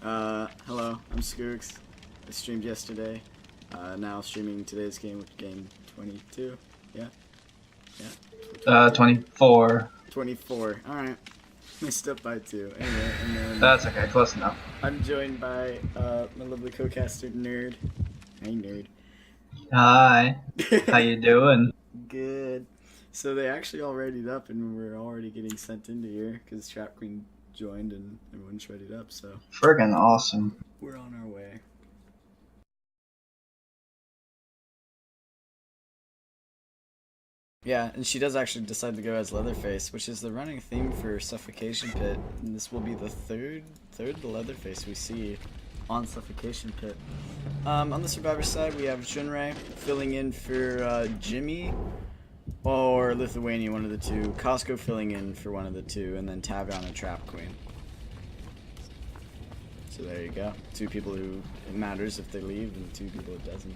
Hello, I'm Skooks. I streamed yesterday. Now streaming today's game with game 22. Yeah? Yeah? 24. 24. Alright. Missed up by 2. Anyway, and then That's okay, close enough. I'm joined by my lovely co-caster, Nerd. Hey, Nerd. Hi. How you doing? Good. So they actually all readied up and we're already getting sent into here because Trap Queen joined and everyone's readied up, so Friggin' awesome. we're on our way. Yeah, and she does actually decide to go as Leatherface, which is the running theme for Suffocation Pit. And this will be the third Leatherface we see on Suffocation Pit. On the Survivor side, we have Junrei filling in for Jimmy or Lithuania, one of the two. Costco filling in for one of the two, and then Tavion and Trap Queen. So there you go. Two people who it matters if they leave, and two people it doesn't.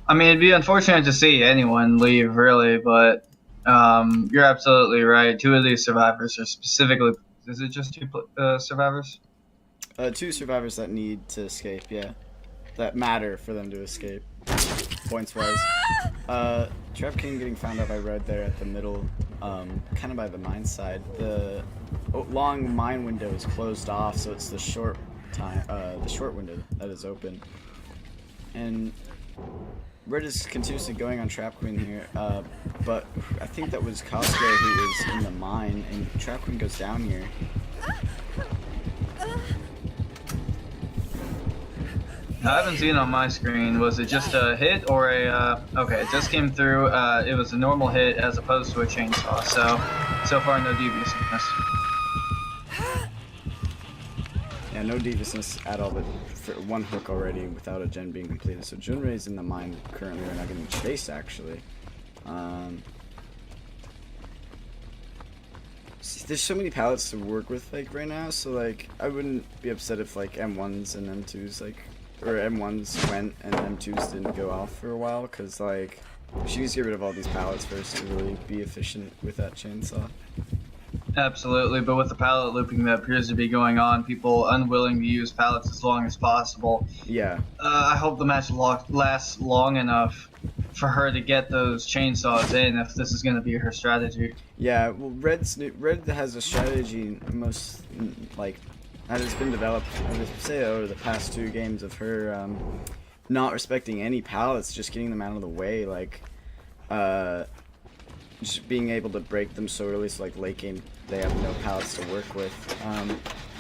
I mean, it'd be unfortunate to see anyone leave, really, but you're absolutely right. Two of these survivors are specifically... Is it just two survivors? Two survivors that need to escape, yeah. That matter for them to escape, points-wise. Trap King getting found out by Red there at the middle, kind of by the mine side. The long mine window is closed off, so it's the short window that is open. And Red is continuously going on Trap Queen here, but I think that was Costco who was in the mine, and Trap Queen goes down here. I haven't seen on my screen. Was it just a hit or a... okay, it just came through. It was a normal hit as opposed to a chainsaw, so far no deviousness. Yeah, no deviousness at all, but for one hook already without a gen being completed. So Junrei's in the mine currently right now getting chased, actually. There's so many pallets to work with, like, right now, so, like, I wouldn't be upset if, like, M1s and M2s, like, or M1s went and M2s didn't go off for a while, because, like, she needs to get rid of all these pallets first to really be efficient with that chainsaw. Absolutely, but with the pallet looping that appears to be going on, people unwilling to use pallets as long as possible. Yeah. I hope the match lasts long enough for her to get those chainsaws in if this is going to be her strategy. Yeah, well, Red has a strategy most, like, that has been developed, I would say, over the past 2 games of her not respecting any pallets, just getting them out of the way, like, just being able to break them so early, so, like, late game, they have no pallets to work with.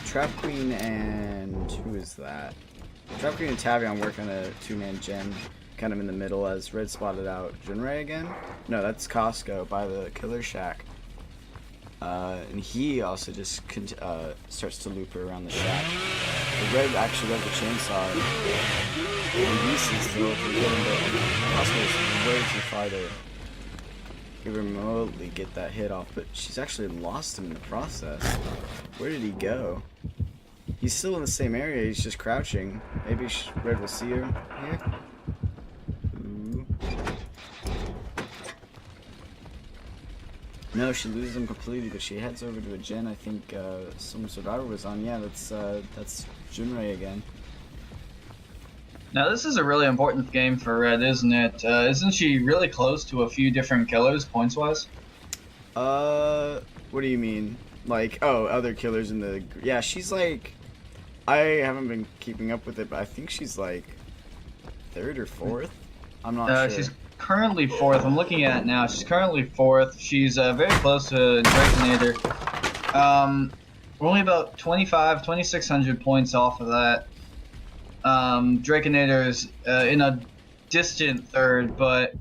Trap Queen and... who is that? Trap Queen and Tavion work on a 2-man gen, kind of in the middle, as Red spotted out Junrei again. No, that's Costco by the Killer Shack. And he also just starts to loop her around the shack. The Red actually got the chainsaw, and he sees the loop and get him, but Costco is way too far to remotely get that hit off, but she's actually lost him in the process. Where did he go? He's still in the same area, he's just crouching. Maybe Red will see her here. Ooh. No, she loses him completely, but she heads over to a gen I think some survivor was on. Yeah, that's Junrei again. Now this is a really important game for Red, isn't it? Isn't she really close to a few different killers, points-wise? What do you mean? Like, oh, other killers in the... Yeah, she's like... I haven't been keeping up with it, but I think she's like 3rd or 4th? I'm not sure. She's currently 4th. I'm looking at it now. She's currently 4th. She's very close to Draconator. We're only about 2,600 points off of that. Draconator's in a distant 3rd, but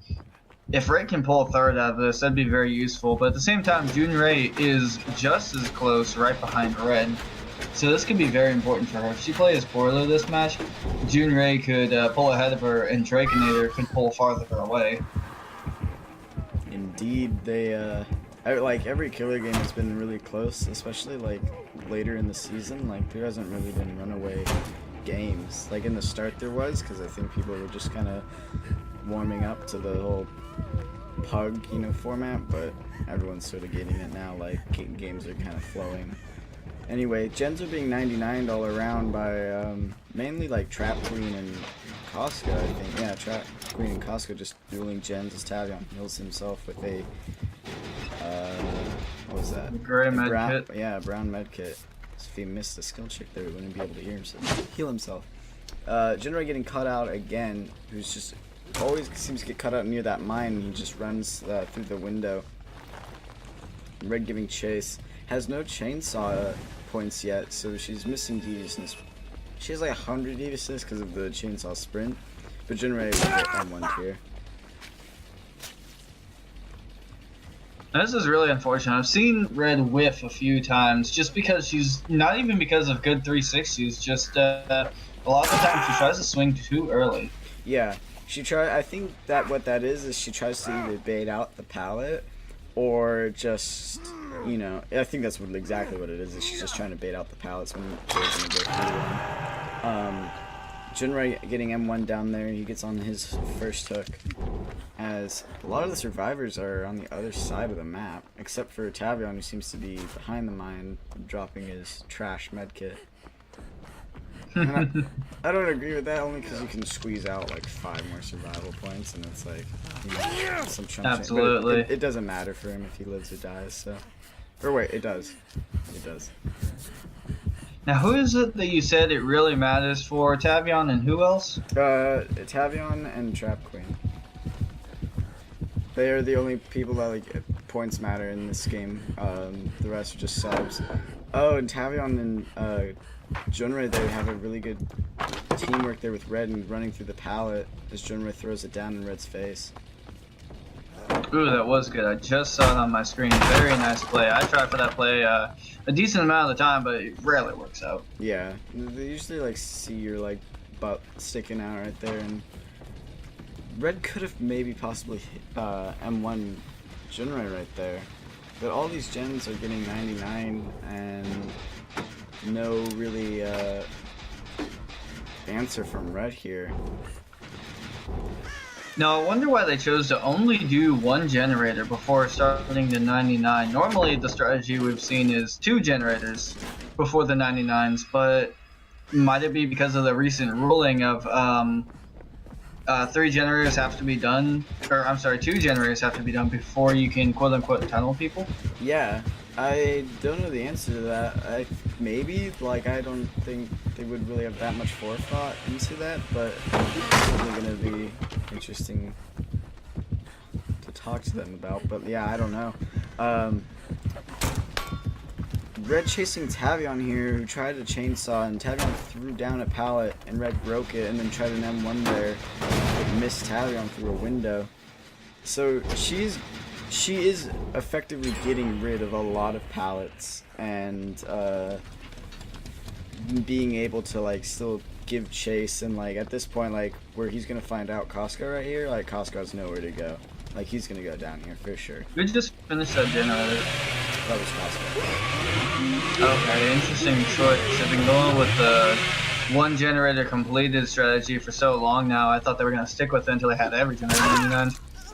if Red can pull a 3rd out of this, that'd be very useful. But at the same time, Junrei is just as close, right behind Red. So this could be very important for her. If she plays poorly this match, Junrei could pull ahead of her, and Draconator could pull farther away. Indeed, they like every killer game has been really close, especially like later in the season. Like there hasn't really been runaway games. Like in the start there was, because I think people were just kind of warming up to the whole pug, you know, format, but everyone's sort of getting it now. Like games are kind of flowing. Anyway, gens are being 99'd all around by mainly like Trap Queen and Costco, I think. Yeah, Trap Queen and Costco just dueling gens as Tavion heals himself with a what was that? Gray med kit. Yeah, brown med kit. So if he missed a skill check there, he wouldn't be able to heal himself. Jinrai getting cut out again, who's just always seems to get cut out near that mine, and he just runs through the window. Red giving chase. Has no chainsaw points yet, so she's missing DDs. She has like 100 DDs because of the chainsaw sprint, but Jinrai will get M1 tier. This is really unfortunate. I've seen Red whiff a few times just because she's not even because of good 360s, just a lot of the time she tries to swing too early. Yeah, I think that what that is she tries to either bait out the pallet or just, you know, I think that's exactly what it is she's just trying to bait out the pallets when they're going to go through them. Jinrai getting M1 down there, he gets on his first hook, as a lot of the survivors are on the other side of the map, except for Tavion, who seems to be behind the mine, dropping his trash medkit. I don't agree with that, only because you can squeeze out like 5 more survival points, and it's like, you know, some chunk. Absolutely. It doesn't matter for him if he lives or dies, so. Or wait, it does. It does. Now, who is it that you said it really matters for? Tavion and who else? Tavion and Trap Queen. They are the only people that like points matter in this game. The rest are just subs. Oh, and Tavion and Jinrai, they have a really good teamwork there with Red and running through the pallet as Jinrai throws it down in Red's face. Ooh, that was good. I just saw it on my screen. Very nice play. I try for that play a decent amount of the time, but it rarely works out. Yeah, they usually like see your like butt sticking out right there, and Red could have maybe possibly hit, M1 Jinrai right there, but all these gens are getting 99 and no really answer from Red here. Now, I wonder why they chose to only do 1 generator before starting the 99. Normally, the strategy we've seen is 2 generators before the 99s, but might it be because of the recent ruling of 3 generators have to be done, or I'm sorry, 2 generators have to be done before you can quote-unquote tunnel people? Yeah, I don't know the answer to that. Maybe, like, I don't think they would really have that much forethought into that, but it's really going to be interesting to talk to them about. But yeah, I don't know. Red chasing Tavion here, who tried to chainsaw, and Tavion threw down a pallet, and Red broke it, and then tried an M1 there, but missed Tavion through a window. So she is effectively getting rid of a lot of pallets, and being able to like still give chase, and like at this point, like where he's gonna find out Costco right here, like Costco has nowhere to go. Like he's gonna go down here for sure. Who just finished that generator? That was Costco. Okay, interesting choice. I've been going with the 1 generator completed strategy for so long now. I thought they were gonna stick with it until they had every generator 99.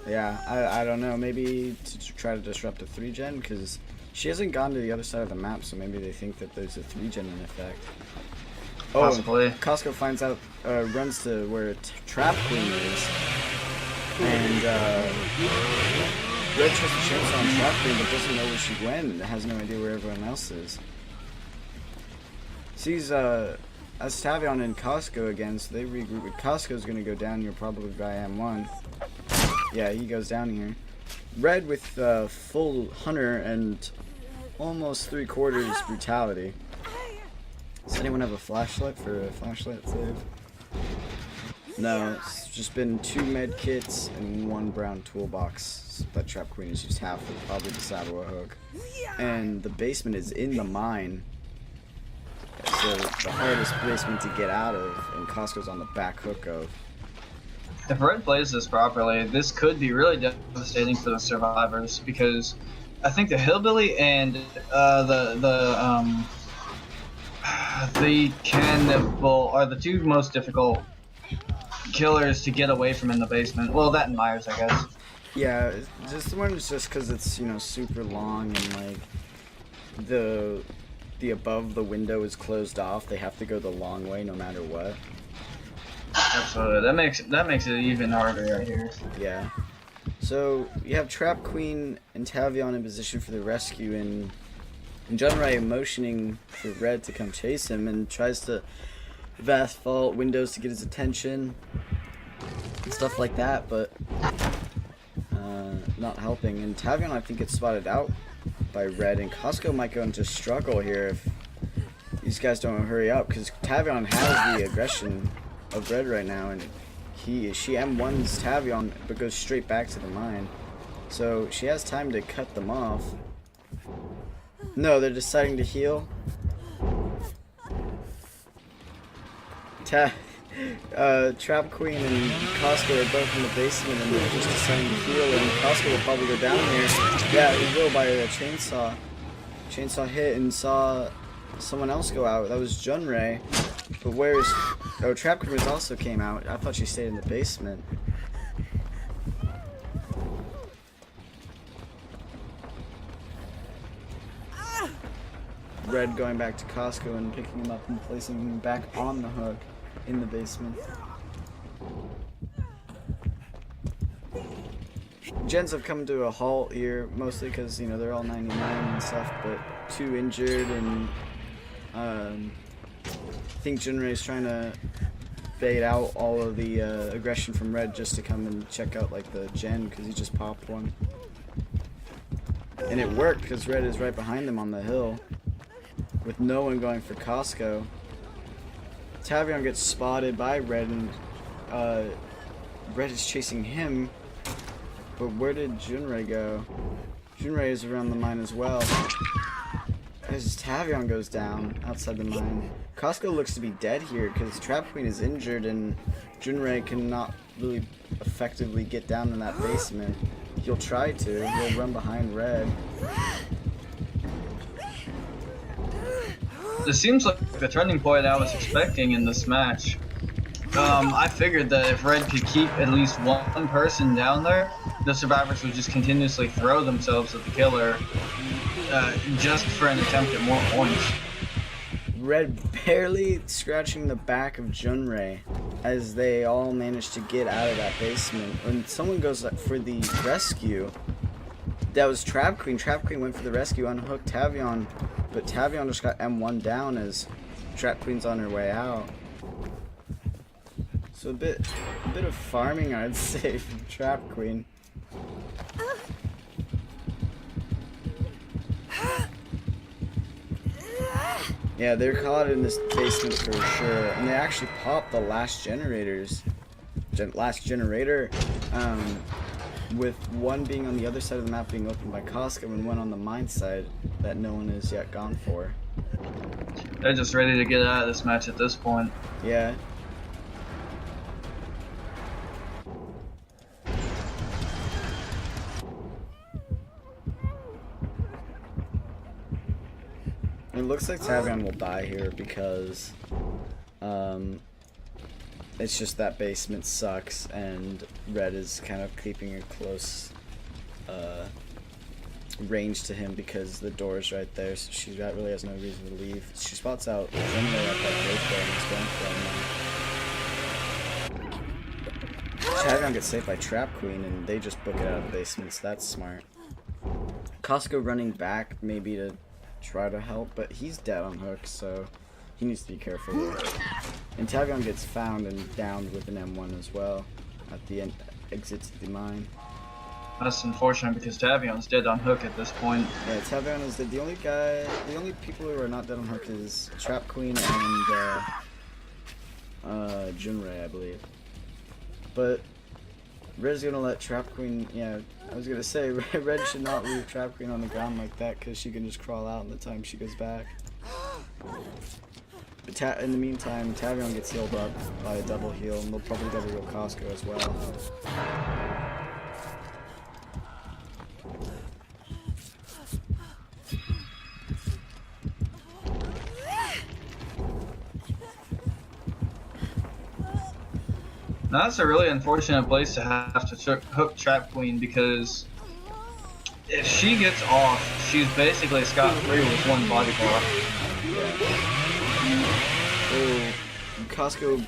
Yeah, I don't know. Maybe to try to disrupt a 3-gen, because she hasn't gone to the other side of the map, so maybe they think that there's a 3-gen in effect. Oh, possibly. Costco finds out, runs to where Trap Queen is, and Red tries to chainsaw on Trap Queen, but doesn't know where she went, and has no idea where everyone else is. Sees as Tavion and Costco again, so they regroup. Costco's gonna go down here probably by M1. Yeah, he goes down here. Red with full Hunter and almost 3/4 brutality. Does anyone have a flashlight for a flashlight save? No, it's just been 2 med kits and 1 brown toolbox. That Trap Queen has used half of probably the Saboa hook. And the basement is in the mine. So the hardest basement to get out of, and Costco's on the back hook of. If Red plays this properly, this could be really devastating for the survivors, because I think the Hillbilly and the Cannibal are the 2 most difficult killers to get away from in the basement. Well, that and Myers, I guess. Yeah, this one is just because it's, you know, super long and like the above the window is closed off. They have to go the long way no matter what. Absolutely. That makes it even harder right here. Yeah. So you have Trap Queen and Tavion in position for the rescue, and Junrai motioning for Red to come chase him and tries to vast fault windows to get his attention and stuff like that, but not helping. And Tavion, I think, gets spotted out by Red, and Costco might go into struggle here if these guys don't hurry up, because Tavion has the aggression of Red right now, and she M1s Tavion but goes straight back to the mine, so she has time to cut them off. No, they're deciding to heal. Trap Queen and Costco are both in the basement, and they're just deciding to heal, and Costco will probably go down here. Yeah, he will by a chainsaw. Chainsaw hit and saw someone else go out. That was Junrai. But where's... Oh, Trap Queen also came out. I thought she stayed in the basement. Red going back to Costco and picking him up and placing him back on the hook in the basement. Gens have come to a halt here, mostly because, you know, they're all 99 and stuff, but 2 injured, and I think Junrei is trying to bait out all of the aggression from Red just to come and check out like the gen, because he just popped one. And it worked because Red is right behind them on the hill with no one going for Costco. Tavion gets spotted by Red, and Red is chasing him. But where did Junrei go? Junrei is around the mine as well. As Tavion goes down outside the mine. Costco looks to be dead here because Trap Queen is injured, and Junrei cannot really effectively get down in that basement. He'll try to. He'll run behind Red. This seems like the turning point I was expecting in this match. I figured that if Red could keep at least one person down there, the survivors would just continuously throw themselves at the killer just for an attempt at more points. Red barely scratching the back of Junrei as they all manage to get out of that basement. When someone goes for the rescue, that was Trap Queen. Trap Queen went for the rescue, unhooked Tavion, but Tavion just got M1 down as Trap Queen's on her way out. So a bit of farming, I'd say, from Trap Queen. Yeah, they're caught in this basement for sure, and they actually popped the last generator, with one being on the other side of the map being opened by Costco, and one on the mine side that no one has yet gone for. They're just ready to get out of this match at this point. Yeah. It looks like Tavion will die here because it's just that basement sucks, and Red is kind of keeping a close range to him because the door is right there, so she really has no reason to leave. She spots out Junrei at that gate there and is going for him now. Tavion gets saved by Trap Queen, and they just book it out of the basement, so that's smart. Costco running back maybe to try to help, but he's dead on hook, so he needs to be careful here. And Tavion gets found and downed with an M1 as well at the exit to the mine. That's unfortunate because Tavion's dead on hook at this point. Yeah, Tavion is the only people who are not dead on hook is Trap Queen and Junrei, I believe. But Red's gonna let Trap Queen, yeah, I was gonna say, Red should not leave Trap Queen on the ground like that because she can just crawl out in the time she goes back. But in the meantime, Tavion gets healed up by a double heal, and they'll probably double heal Costco as well. Now, that's a really unfortunate place to have to hook Trap Queen, because if she gets off, she's basically scot-free with one body block. Oh, Costco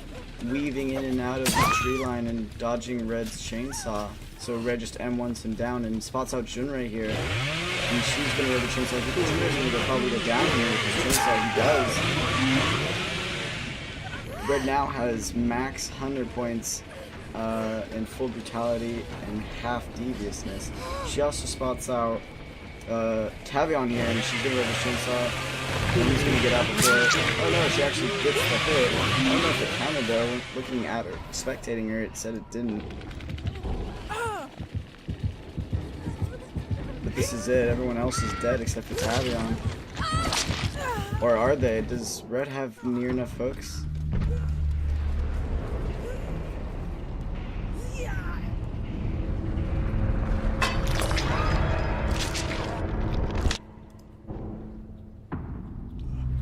weaving in and out of the tree line and dodging Red's chainsaw. So Red just M1s him down and spots out Junrei here. And she's gonna go to chainsaw. I think Junrei's gonna probably go down here because chainsaw he does. Red now has max 100 points in full brutality and half deviousness. She also spots out Tavion here, and she's gonna go to chainsaw. And he's gonna get out before. Oh no, she actually gets the hit. I don't know if it counted though. Looking at her, spectating her, it said it didn't. But this is it. Everyone else is dead except for Tavion. Or are they? Does Red have near enough hooks?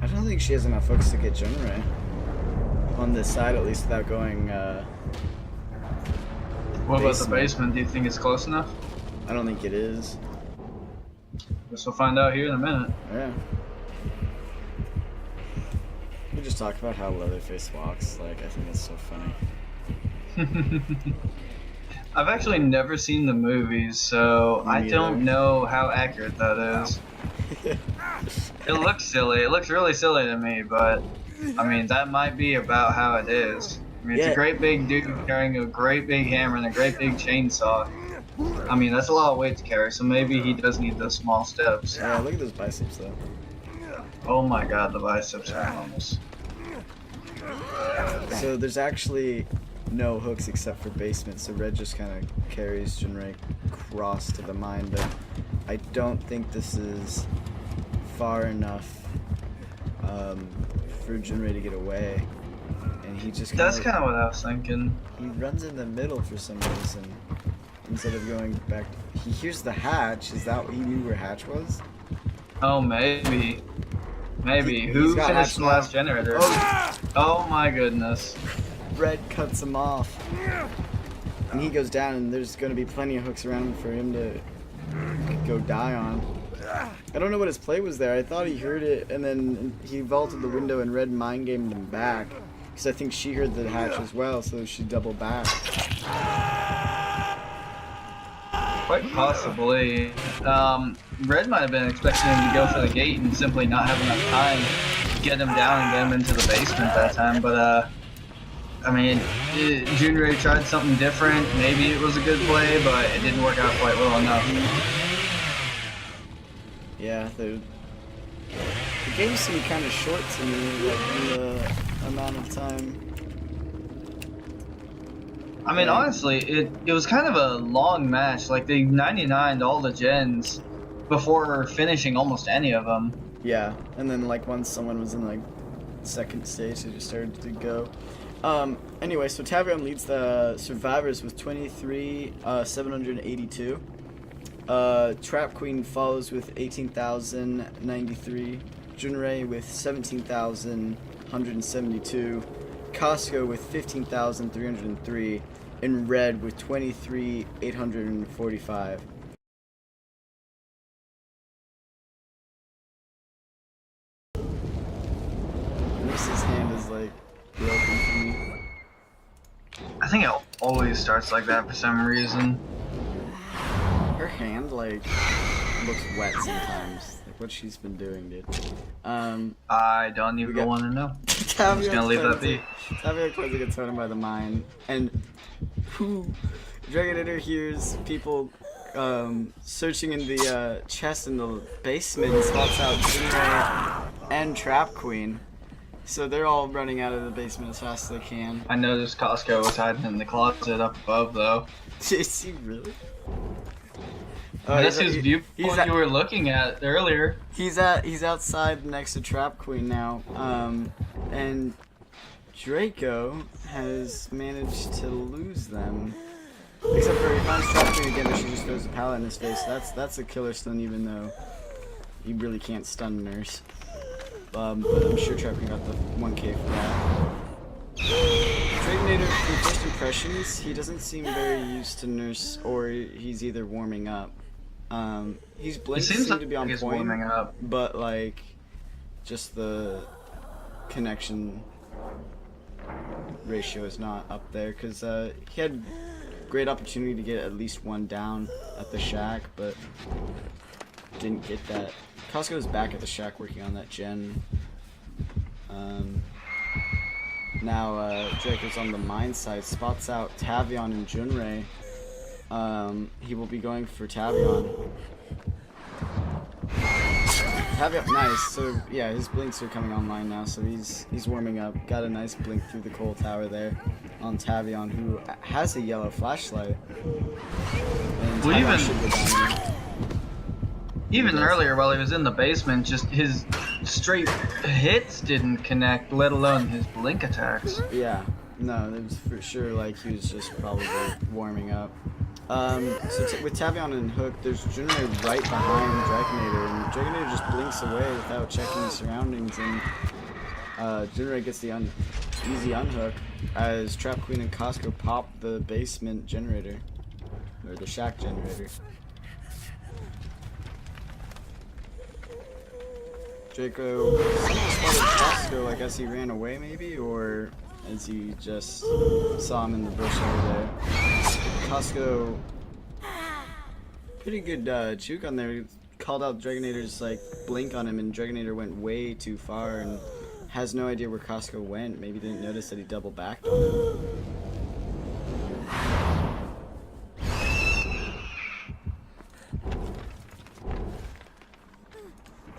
I don't think she has enough hooks to get Junrei. On this side, at least, without going, What about the basement? Do you think it's close enough? I don't think it is. Guess we'll find out here in a minute. Yeah. We just talked about how Leatherface walks. Like, I think it's so funny. I've actually never seen the movies, so I don't know how accurate that is. It looks silly. It looks really silly to me, but I mean, that might be about how it is. I mean, it's a great big dude carrying a great big hammer and a great big chainsaw. I mean, that's a lot of weight to carry, so maybe he does need those small steps. Yeah, look at those biceps, though. Oh my god, the biceps are enormous. So there's actually no hooks except for basement, so Red just kind of carries Junrei across to the mine, but I don't think this is far enough for Junrei to get away. And he just That's kind of what I was thinking. He runs in the middle for some reason instead of going back. He hears the hatch. Is that what he knew where hatch was? Oh, maybe. Maybe. Who finished the last generator? Oh my goodness. Red cuts him off. And he goes down, and there's going to be plenty of hooks around for him to go die on. I don't know what his play was there. I thought he heard it, and then he vaulted the window, and Red mind gamed him back. Because I think she heard the hatch as well, so she doubled back. Quite possibly. Red might have been expecting him to go for the gate and simply not have enough time to get him down and get him into the basement that time, but I mean, Junrei tried something different. Maybe it was a good play, but it didn't work out quite well enough. Yeah, the game seemed kind of short to me, like, in the amount of time. I mean, honestly, it was kind of a long match. Like, they 99'd all the gens before finishing almost any of them. Yeah, and then, like, once someone was in, like, second stage, they just started to go. Anyway, so Tavion leads the survivors with 23,782. Trap Queen follows with 18,093. Junrei with 17,172. Costco with 15,303. And Red with 23,845. Nurse's hand is like broken for me. I think it always starts like that for some reason. Her hand, like, looks wet sometimes. Like, what she's been doing, dude. I don't even want to know. I'm just gonna leave that be. Tavion Quincy gets thrown by the mine, and Dragonator hears people searching in the chest in the basement and spots out Junrei and Trap Queen. So they're all running out of the basement as fast as they can. I noticed Costco was hiding in the closet up above, though. Is he really? That's his viewpoint you were looking at earlier. He's outside next to Trap Queen now, and Draco has managed to lose them. Except for he finds Trap Queen again, but she just throws a pallet in his face. That's a killer stun, even though you really can't stun Nurse. But I'm sure Trap Queen got the 1K for that. Dragonator, from first impressions, he doesn't seem very used to Nurse, or he's either warming up. His blinks seem to be on point, warming up. but like, just the connection ratio is not up there, because he had great opportunity to get at least one down at the shack, but didn't get that. Costco's back at the shack working on that gen. Now Draco's on the mine side, spots out Tavion and Junrei. He will be going for Tavion. Tavion, nice. So yeah, his blinks are coming online now, so he's warming up. Got a nice blink through the coal tower there on Tavion, who has a yellow flashlight. And Well, Tavion should go down here. Even earlier, while he was in the basement, just his straight hits didn't connect, let alone his blink attacks. Yeah, no, it was for sure like he was just probably warming up. So with Tavion and Hook, there's Junrei right behind Dragonator, and Dragonator just blinks away without checking the surroundings, and Junrei gets the easy unhook as Trap Queen and Costco pop the basement generator, or the shack generator. Draco somehow spotted Costco, I guess he ran away maybe, or as he just saw him in the bush over there. Costco, pretty good juke on there. He called out Dragonator's like blink on him, and Dragonator went way too far and has no idea where Costco went. Maybe didn't notice that he double backed on him.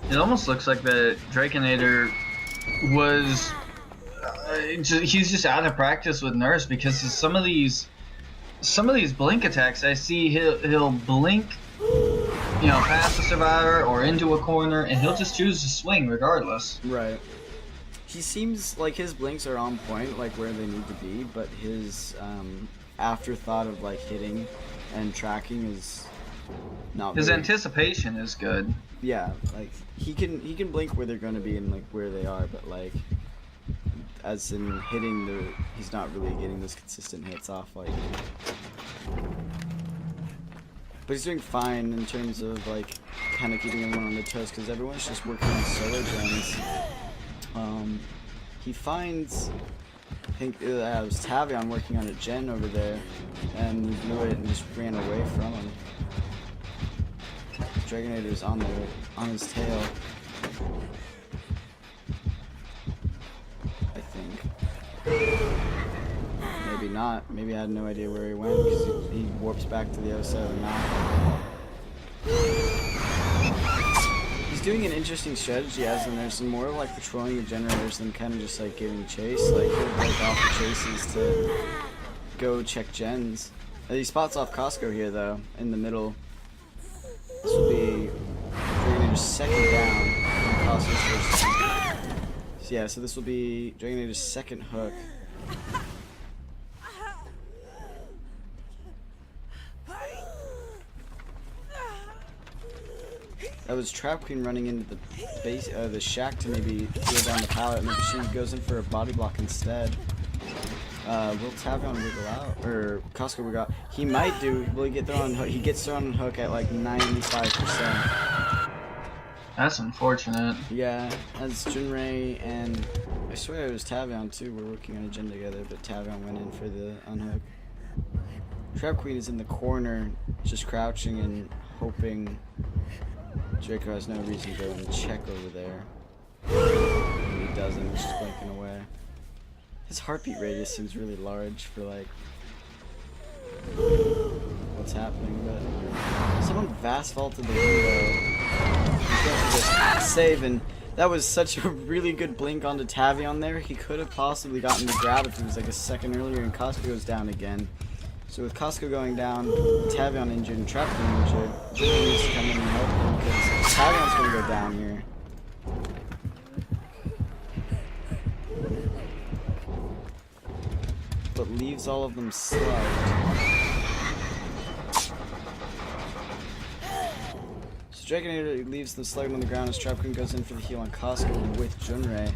It almost looks like the Draconator was he's just out of practice with Nurse, because some of these blink attacks I see he'll blink, you know, past the survivor or into a corner, and he'll just choose to swing regardless. Right. He seems like his blinks are on point, like where they need to be, but his afterthought of like hitting and tracking is not. His very... anticipation is good. Yeah, like he can blink where they're going to be and like where they are, but like as in hitting he's not really getting those consistent hits off like. But he's doing fine in terms of like kind of keeping everyone on their toes, because everyone's just working on solo gens. He finds, I think it was Tavion working on a gen over there, and he blew it and just ran away from him. Dragonator's on his tail, I think. Maybe not. Maybe I had no idea where he went, because he warps back to the 07 map. He's doing an interesting strategy as in there's more like patrolling the generators than kind of just like giving chase. Like he'll break off the chases to go check gens. He spots off Costco here though, in the middle. This will be Dragonator's second down and Costco's first down. So yeah, so this will be Dragonator's second hook. That was Trap Queen running into the base, the shack to maybe go down the pallet. Maybe she goes in for a body block instead. Will Tavion wiggle out? Or Costco wiggle out? He might do. Will he get thrown on hook? He gets thrown on hook at like 95%. That's unfortunate. Yeah, as Junrei and I swear it was Tavion too. We're working on a gen together, but Tavion went in for the unhook. Trap Queen is in the corner, just crouching and hoping Draco has no reason to go and check over there. And he doesn't, he's just blinking away. His heartbeat radius seems really large for like what's happening, but someone vast vaulted the window. He's going for this save, and that was such a really good blink onto Tavion there. He could have possibly gotten the grab if it was like a second earlier, and Costco goes down again. So with Costco going down, Tavion injured and Trap Queen injured, Jimmy needs to come in and help him because Tavion's going to go down here. But leaves all of them slugged. So Dragonator leaves them slugged on the ground as Trap Queen goes in for the heal on Costco with Junrei.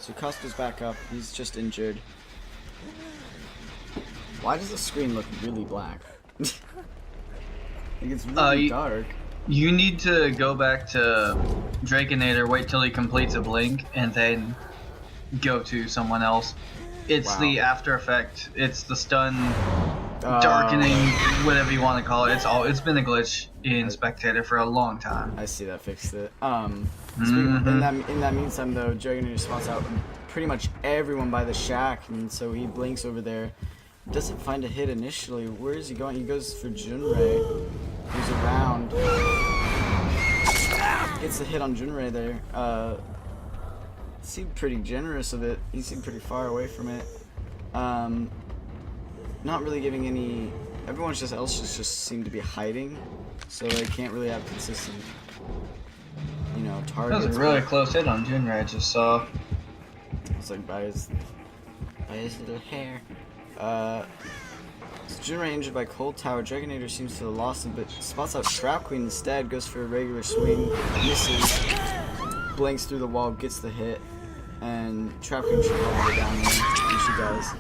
So Costco's back up. He's just injured. Why does the screen look really black? Like it's really dark. You need to go back to Drakenator, wait till he completes a blink, and then go to someone else. It's the after effect. It's the stun, darkening, whatever you want to call it. It's been a glitch in Spectator for a long time. I see that fixed it. In that meantime though, Dragonator spots out pretty much everyone by the shack, and so he blinks over there. Doesn't find a hit initially. Where is he going? He goes for Junrei, who's around. Gets the hit on Junrei there. Seemed pretty generous of it. He seemed pretty far away from it. Not really giving any. Everyone else just seemed to be hiding, so they can't really have consistent, targets. That was a really close hit on Junrei. I just saw. It's like by his little hair. So Junrei injured by Cold Tower. Dragonator seems to have lost him, but spots out Trap Queen instead. Goes for a regular swing, misses, blinks through the wall, gets the hit, and Trap Queen should probably go down there, and she does.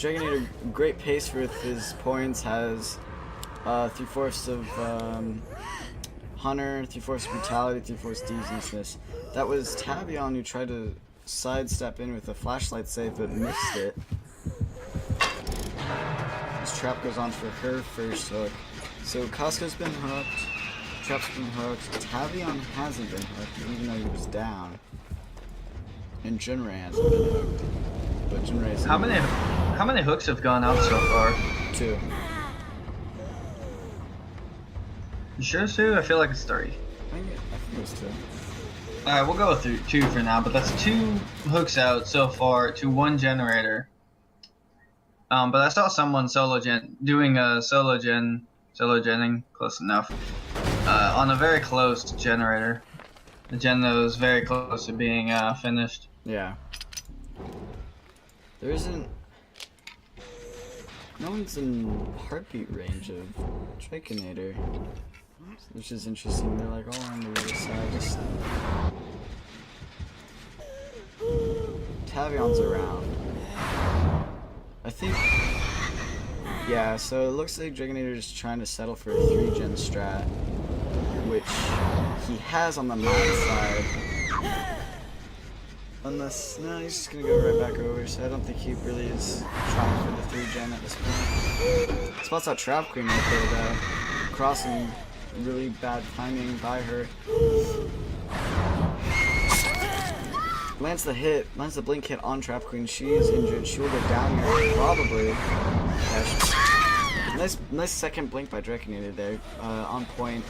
Dragonator, great pace with his points, has 3/4 of Hunter, 3/4 Brutality, 3/4 Deviousness. That was Tavion who tried to sidestep in with a flashlight save but missed it. This Trap goes on for her first hook. So Costco's been hooked, Trap's been hooked, Tavion hasn't been hooked even though he was down. And Junrei hasn't been hooked. But Junrei's How many hooks have gone out so far? 2. You sure it's 2? I feel like it's 3. I think it was 2. Alright, we'll go with 2 for now, but that's 2 hooks out so far to 1 generator. But I saw someone doing a solo genning, close enough, on a very close generator. The gen that was very close to being finished. Yeah. There isn't. No one's in heartbeat range of Draconator, which is interesting. They're like all on the other side. Just Tavion's around. I think. Yeah, so it looks like Dragonator is trying to settle for a 3-gen strat, which he has on the mine side. Unless, no, he's just gonna go right back over, so I don't think he really is trying for the 3-gen at this point. Spots out Trap Queen right there, though. Crossing, really bad timing by her. Lands the hit, lands the blink hit on Trap Queen. She is injured. She will go down here, probably. Yeah, nice second blink by Draconator there, on point.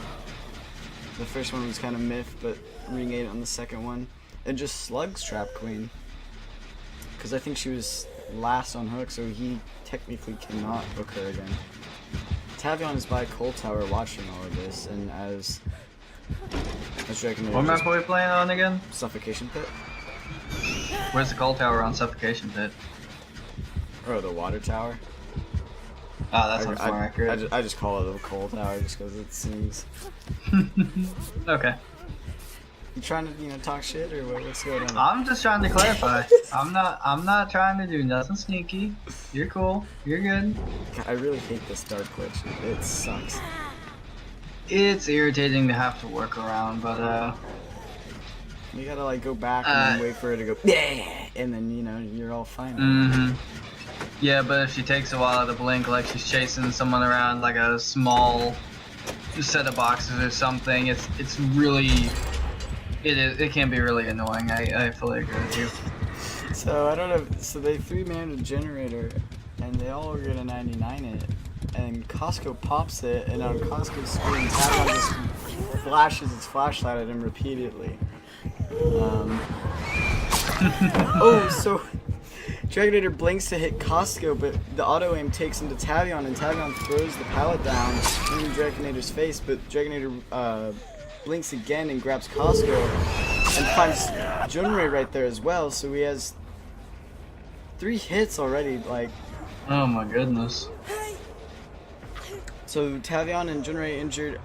The first one was kind of miffed, but ring 8 on the second one. And just slugs Trap Queen. Because I think she was last on hook, so he technically cannot hook her again. Tavion is by Cold Tower watching all of this, and as Draconator. What map are we playing on again? Suffocation Pit. Where's the Cold Tower on Suffocation Pit? Oh, the Water Tower. Oh, that sounds more accurate. I just call it the Cold Tower just because it seems. Okay. You trying to talk shit or what's going on? I'm just trying to clarify. I'm not trying to do nothing sneaky. You're cool. You're good. God, I really hate this dark glitch. It sucks. It's irritating to have to work around, but you gotta like go back and then wait for it to go yeah, and then you're all fine. Mm-hmm. Yeah, but if she takes a while to blink, like she's chasing someone around like a small set of boxes or something, it's really. It can be really annoying. I fully agree with you. So I don't know. So they 3-manned a generator, and they all are gonna 99 it, and Costco pops it, and on Costco's screen, Tavion just flashes its flashlight at him repeatedly. Oh, so Dragonator blinks to hit Costco, but the auto aim takes him to Tavion, and Tavion throws the pallet down in Dragonator's face, but Dragonator blinks again and grabs Costco and finds Junrei right there as well, so he has 3 hits already, like. Oh my goodness. So Tavion and Junrei injured.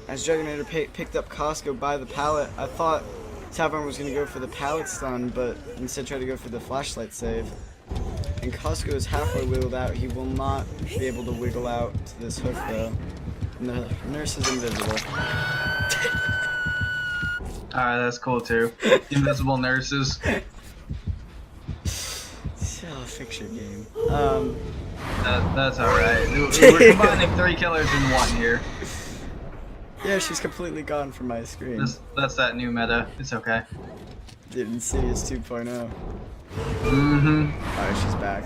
as Juggernator picked up Costco by the pallet, I thought Tavion was going to go for the pallet stun, but instead tried to go for the flashlight save. And Costco is halfway wiggled out. He will not be able to wiggle out to this hook though. And the nurse is invisible. Alright, that's cool too. Invisible nurses. Oh, fix your game. That's alright. We're combining 3 killers in 1 here. Yeah, she's completely gone from my screen. That's that new meta. It's okay. Did Insidious 2.0. Alright, she's back.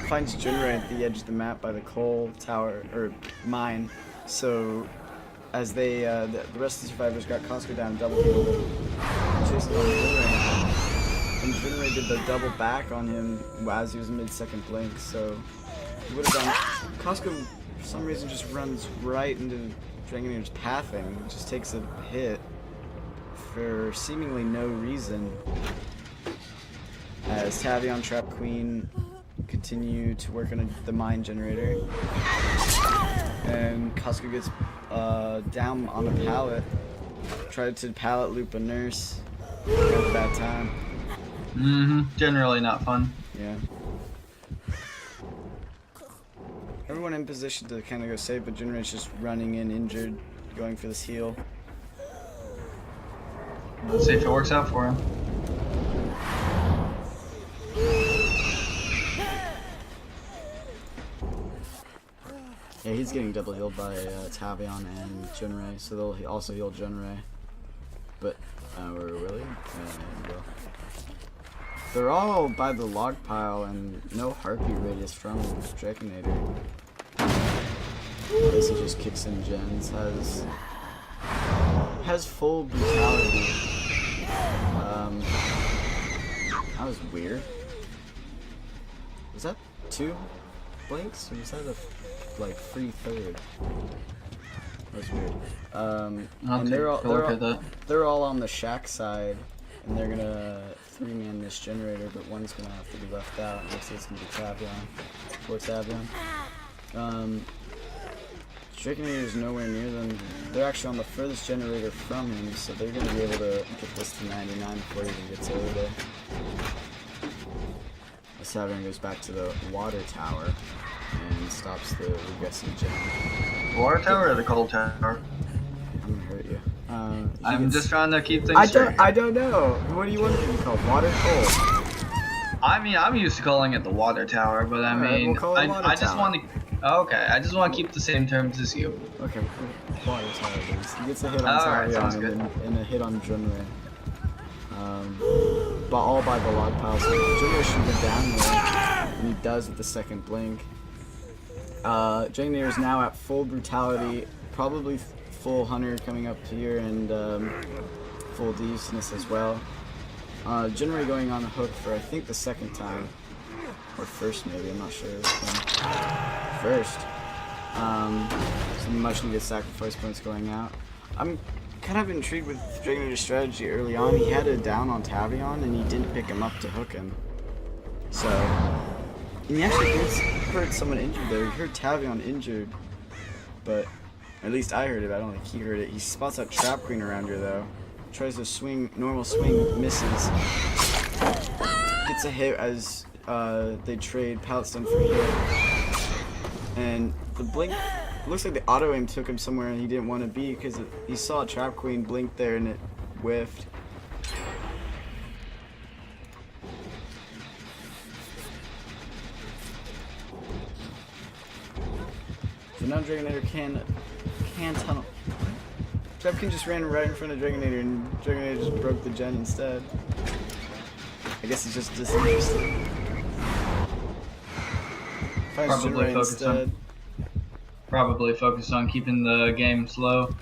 Finds Junrei at the edge of the map by the coal tower, or mine. So, as they, the rest of the survivors got Costco down, double killed him. Chasing on Junrei. And Junrei did the double back on him as he was mid-second blink, so he would have done. Costco, for some reason, just runs right into Dragonator's pathing. Just takes a hit for seemingly no reason. As Tavion, Trap Queen continue to work on the mine generator. And Costco gets down on a pallet. Tried to pallet loop a nurse. Had a bad time. Generally not fun. Yeah. Everyone in position to kind of go save, but Junrei's just running in injured, going for this heal. Let's see if it works out for him. Yeah, he's getting double healed by Tavion and Junrei, so they'll also heal Junrei. But, really? Well. They're all by the log pile and no heartbeat radius from Dragonator. This just kicks in gens, has full brutality. That was weird. Was that 2 blinks, or was that a like free third? That was weird. And they're all on the shack side, and they're gonna 3-man this generator, but one's gonna have to be left out. Looks like it's gonna be Tavion. Poor Tavion. Dragonator is nowhere near them. They're actually on the furthest generator from him, so they're gonna be able to get this to 99 before he even gets over there. As Tavion goes back to the water tower and stops the regressing gen. Water tower or the cold tower? I'm gonna hurt you. I'm just trying to keep things straight. I don't know. What do you want it to be called? Water, cold? I mean, I'm used to calling it the water tower, but I mean, we'll call it water I just tower. want to. Okay, I just want to keep the same terms as you. Okay, water tower it is. He gets a hit on Alright, sounds Tavion and a hit on Junrei. But all by the log pile, so Junrei should go down there, and he does with the second blink. Dragonator is now at full brutality, probably full hunter coming up here, and full decentness as well. Junrei going on the hook for I think the second time, or first maybe, I'm not sure. First. Some much needed sacrifice points going out. I'm kind of intrigued with Dragonator's strategy early on. He had a down on Tavion and he didn't pick him up to hook him. So, and he actually heard someone injured there. He heard Tavion injured, but at least I heard it. I don't think he heard it. He spots out Trap Queen around here though. Tries to swing, normal swing, misses. Gets a hit as they trade pallet stun for hit. And the blink, looks like the auto aim took him somewhere and he didn't want to be, because he saw Trap Queen blink there and it whiffed. So now Dragonator can tunnel. Trap Queen just ran right in front of Dragonator and Dragonator just broke the gen instead. I guess he's just disinterested. Probably focused on keeping the game slow.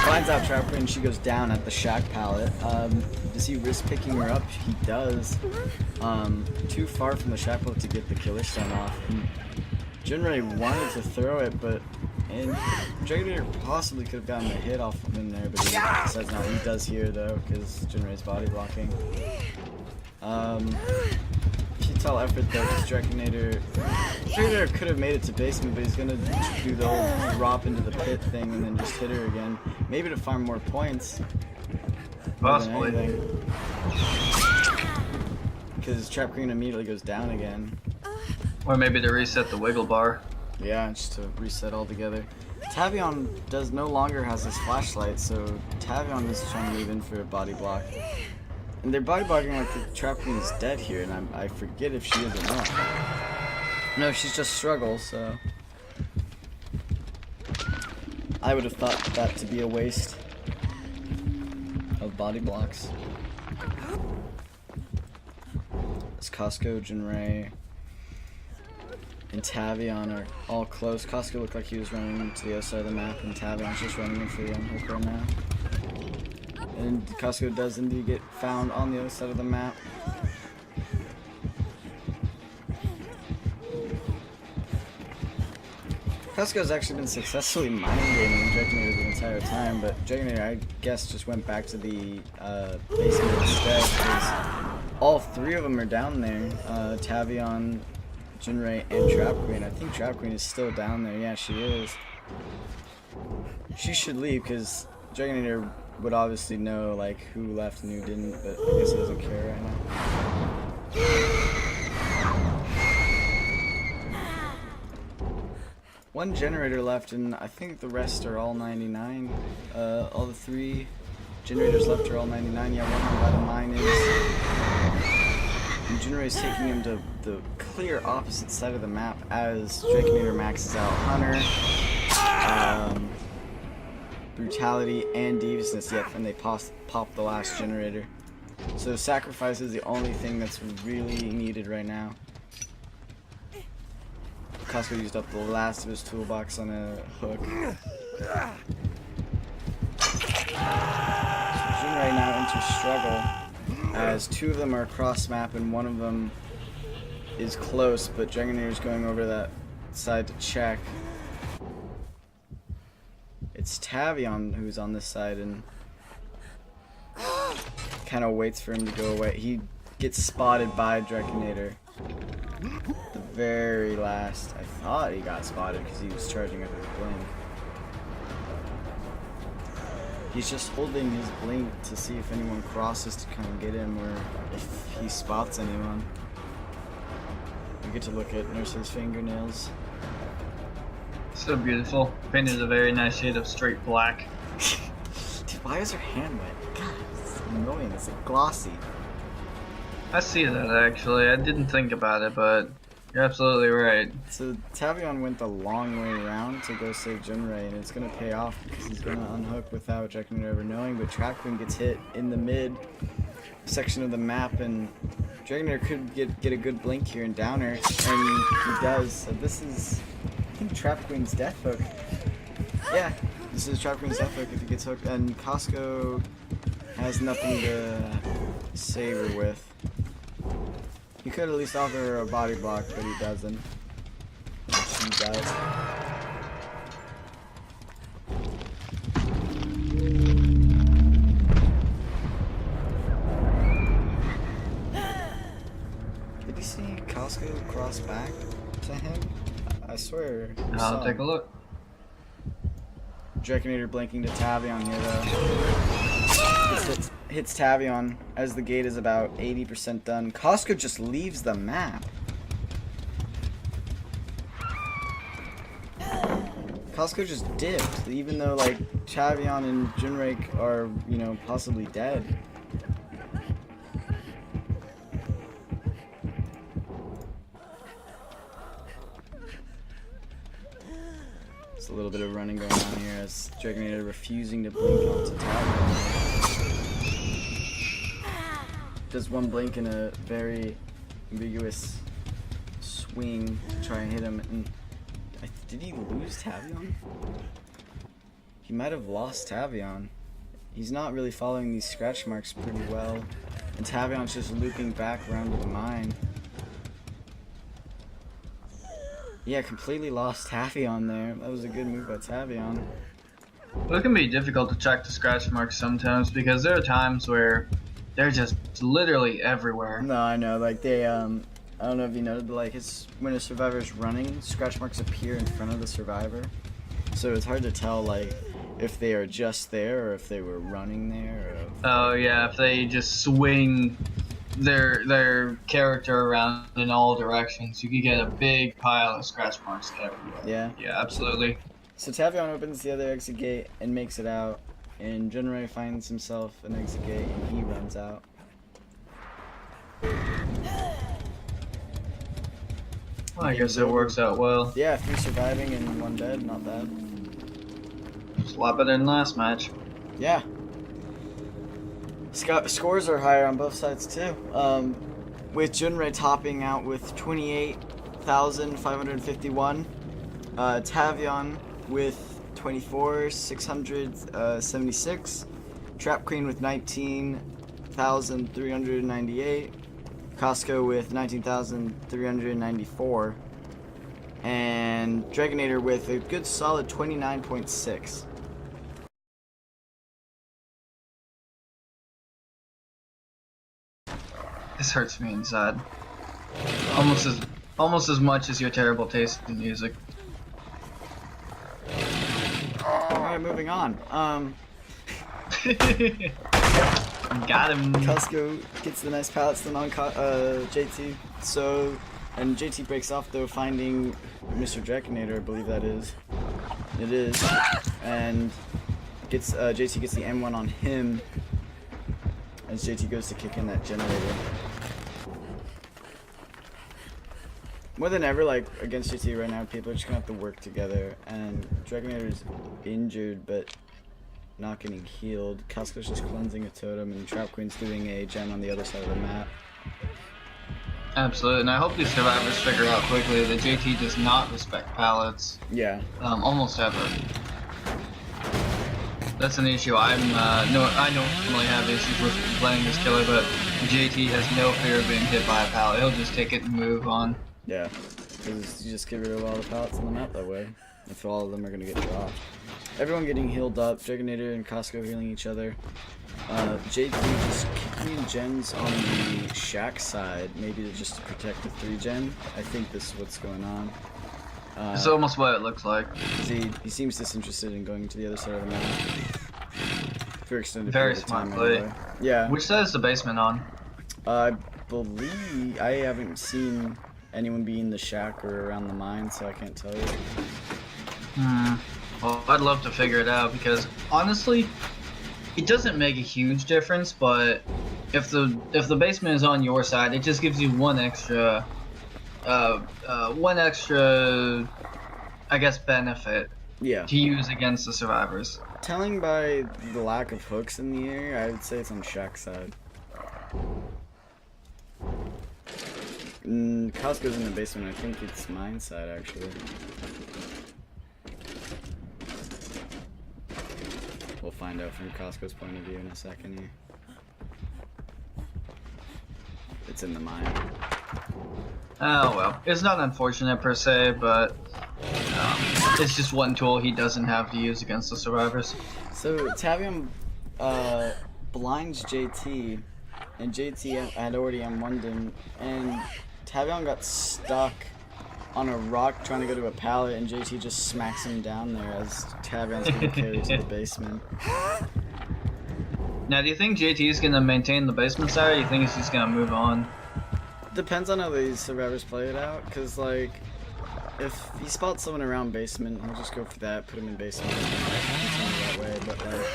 Finds out Trap Queen, she goes down at the shack pallet. Does he risk picking her up? He does. Too far from the shack pallet to get the killer stun off. Junrei wanted to throw it, but And Dragonator possibly could have gotten a hit off of him there, but he decides not. He does here though, because Jinrei's body blocking. Futile effort though, because Dragonator could have made it to basement, but he's gonna do the whole drop into the pit thing and then just hit her again. Maybe to farm more points. Possibly. Because Trap Queen immediately goes down again. Or maybe to reset the wiggle bar. Yeah, just to reset altogether. Tavion no longer has his flashlight, so Tavion is trying to move in for a body block. And they're body blocking like the Trap Queen is dead here, and I forget if she is or not. No, she's just struggle, so I would have thought that to be a waste of body blocks. It's Costco, Jinrei, and Tavion are all close. Costco looked like he was running into the other side of the map, and Tavion's just running in for the unhook right now. And Costco does indeed get found on the other side of the map. Costco's actually been successfully mind gaming Dragonator the entire time, but Dragonator, I guess, just went back to the basement instead, because all three of them are down there. Tavion, Jinrei, and Trap Queen. I think Trap Queen is still down there. Yeah, she is. She should leave, because Dragonator would obviously know like who left and who didn't, but I guess he doesn't care right now. One generator left, and I think the rest are all 99. All the three generators left are all 99. Yeah, one by the mine is. And Jinrei is taking him to the clear opposite side of the map as Dragonator maxes out Hunter, Brutality, and Deviousness. Yep, and they pop the last generator. So sacrifice is the only thing that's really needed right now. Costco used up the last of his toolbox on a hook. Jinrei now enters struggle as two of them are across map and one of them is close, but Dragonator's going over that side to check. It's Tavion who's on this side and kind of waits for him to go away. He gets spotted by Dragonator. The very last. I thought he got spotted because he was charging up his blink. He's just holding his blink to see if anyone crosses to kind of get him or if he spots anyone. We get to look at Nurse's fingernails. So beautiful. Painted a very nice shade of straight black. Dude, why is her hand wet? God, it's annoying. It's like glossy. I see that actually. I didn't think about it, but you're absolutely right. So Tavion went the long way around to go save Jinrei, and it's gonna pay off because he's gonna unhook without Dragonator ever knowing. But Trap Queen gets hit in the mid section of the map, and Dragonator could get a good blink here and down her, and he does. So this is, I think, Trap Queen's death hook. Yeah, this is Trap Queen's death hook if he gets hooked, and Costco has nothing to save her with. He could at least offer her a body block, but he doesn't. She does. Did you see Costco cross back to him? I swear. I'll take a look. Dragonator blinking to Tavion here though. Hits Tavion as the gate is about 80% done. Costco just leaves the map. Costco just dipped, even though like Tavion and Jinrei are, you know, possibly dead. There's a little bit of running going on here as Dragonator refusing to blink onto Tavion. Does one blink in a very ambiguous swing to try and hit him. And did he lose Tavion? He might have lost Tavion. He's not really following these scratch marks pretty well. And Tavion's just looping back around to the mine. Yeah, completely lost Tavion there. That was a good move by Tavion. But it can be difficult to check the scratch marks sometimes because there are times where they're just literally everywhere. No, I know. Like they, I don't know if you noted, but like it's when a survivor's running, scratch marks appear in front of the survivor, so it's hard to tell like if they are just there or if they were running there. Or if Oh yeah, if they just swing their character around in all directions, you could get a big pile of scratch marks everywhere. Yeah. Yeah, absolutely. So Tavion opens the other exit gate and makes it out, and Junrei finds himself an exit gate and he runs out. Well, I guess it works out well. Yeah, 3 surviving and 1 dead, not bad. It's a lot better than last match. Yeah. Scores are higher on both sides too. With Junrei topping out with 28,551. Tavion with 24,676. Trap Queen with 19,398. Costco with 19,394. And Dragonator with a good solid 29.6. This hurts me inside. Almost as much as your terrible taste in music. Alright, moving on. Got him. Costco gets the nice pallet stun on JT. So, and JT breaks off though, finding Mr. Draconator, I believe that is. It is. And gets JT gets the M1 on him as JT goes to kick in that generator. More than ever, like against JT right now, people are just gonna have to work together. And Dragonator's injured, but not getting healed. Costco's just cleansing a totem, and Trap Queen's doing a gem on the other side of the map. Absolutely, and I hope these survivors figure out quickly that JT does not respect pallets. Yeah. Almost ever. That's an issue. I normally have issues with playing this killer, but JT has no fear of being hit by a pallet. He'll just take it and move on. Yeah, because you just get rid of all the pallets on the map that way. If all of them are going to get dropped. Everyone getting healed up. Dragonator and Costco healing each other. JT just kicking gens on the shack side, maybe just to protect the 3-gen. I think this is what's going on. It's almost what it looks like. He seems disinterested in going to the other side of the map. For extended Very period of smart time play. anyway. Yeah. Which side is the basement on? I believe I haven't seen anyone be in the shack or around the mine, so I can't tell you. Well, I'd love to figure it out because honestly, it doesn't make a huge difference. But if the basement is on your side, it just gives you one extra, I guess, benefit. Yeah. To use against the survivors. Telling by the lack of hooks in the air, I would say it's on shack side. Costco's in the basement. I think it's mine side actually. We'll find out from Costco's point of view in a second here. It's in the mine. Oh well, it's not unfortunate per se, but it's just one tool he doesn't have to use against the survivors. So Tavion blinds JT, and JT had already M1'd him, and Tavion got stuck on a rock trying to go to a pallet, and JT just smacks him down there as Tavion's getting carried to the basement. Now, do you think JT is going to maintain the basement side, or do you think he's just going to move on? Depends on how these survivors play it out, because, like, if he spots someone around basement, he'll just go for that, put him in basement, and continue that way, but, like,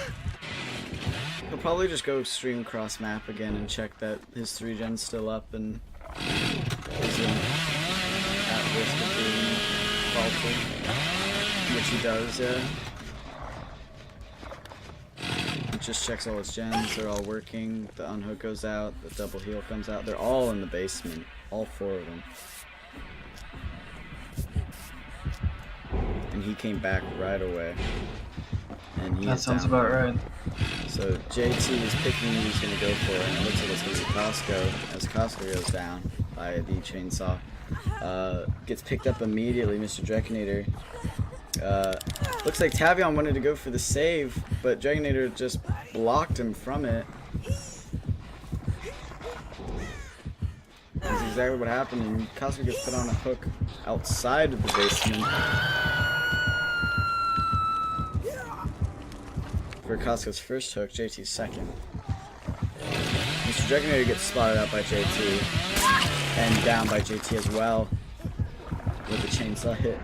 he'll probably just go stream cross map again and check that his 3-gen's still up and isn't at risk of being faulted, which he does, yeah. It just checks all his gens, they're all working, the unhook goes out, the double heal comes out, they're all in the basement, all 4 of them. And he came back right away. And he That sounds about right. So JT is picking who he's going to go for, and it looks like it's going to be Costco, as Costco goes down by the chainsaw. Gets picked up immediately, Mr. Draconator. Looks like Tavion wanted to go for the save, but Draconator just blocked him from it. That's exactly what happened, and Costco gets put on a hook outside of the basement. For Costco's first hook, JT's second. Mr. Draconator gets spotted out by JT, and down by JT as well, with the chainsaw hit.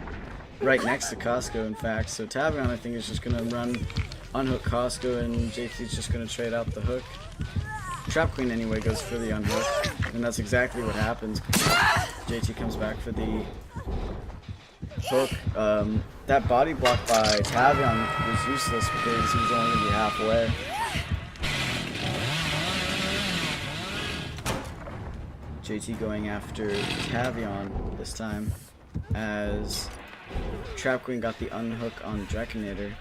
Right next to Costco, in fact. So Tavion, I think, is just going to unhook Costco, and JT's just going to trade out the hook. Trap Queen, anyway, goes for the unhook, and that's exactly what happens. JT comes back for the hook. That body block by Tavion was useless because he was only going to be halfway. JT going after Tavion this time, as Trap Queen got the unhook on Draconator.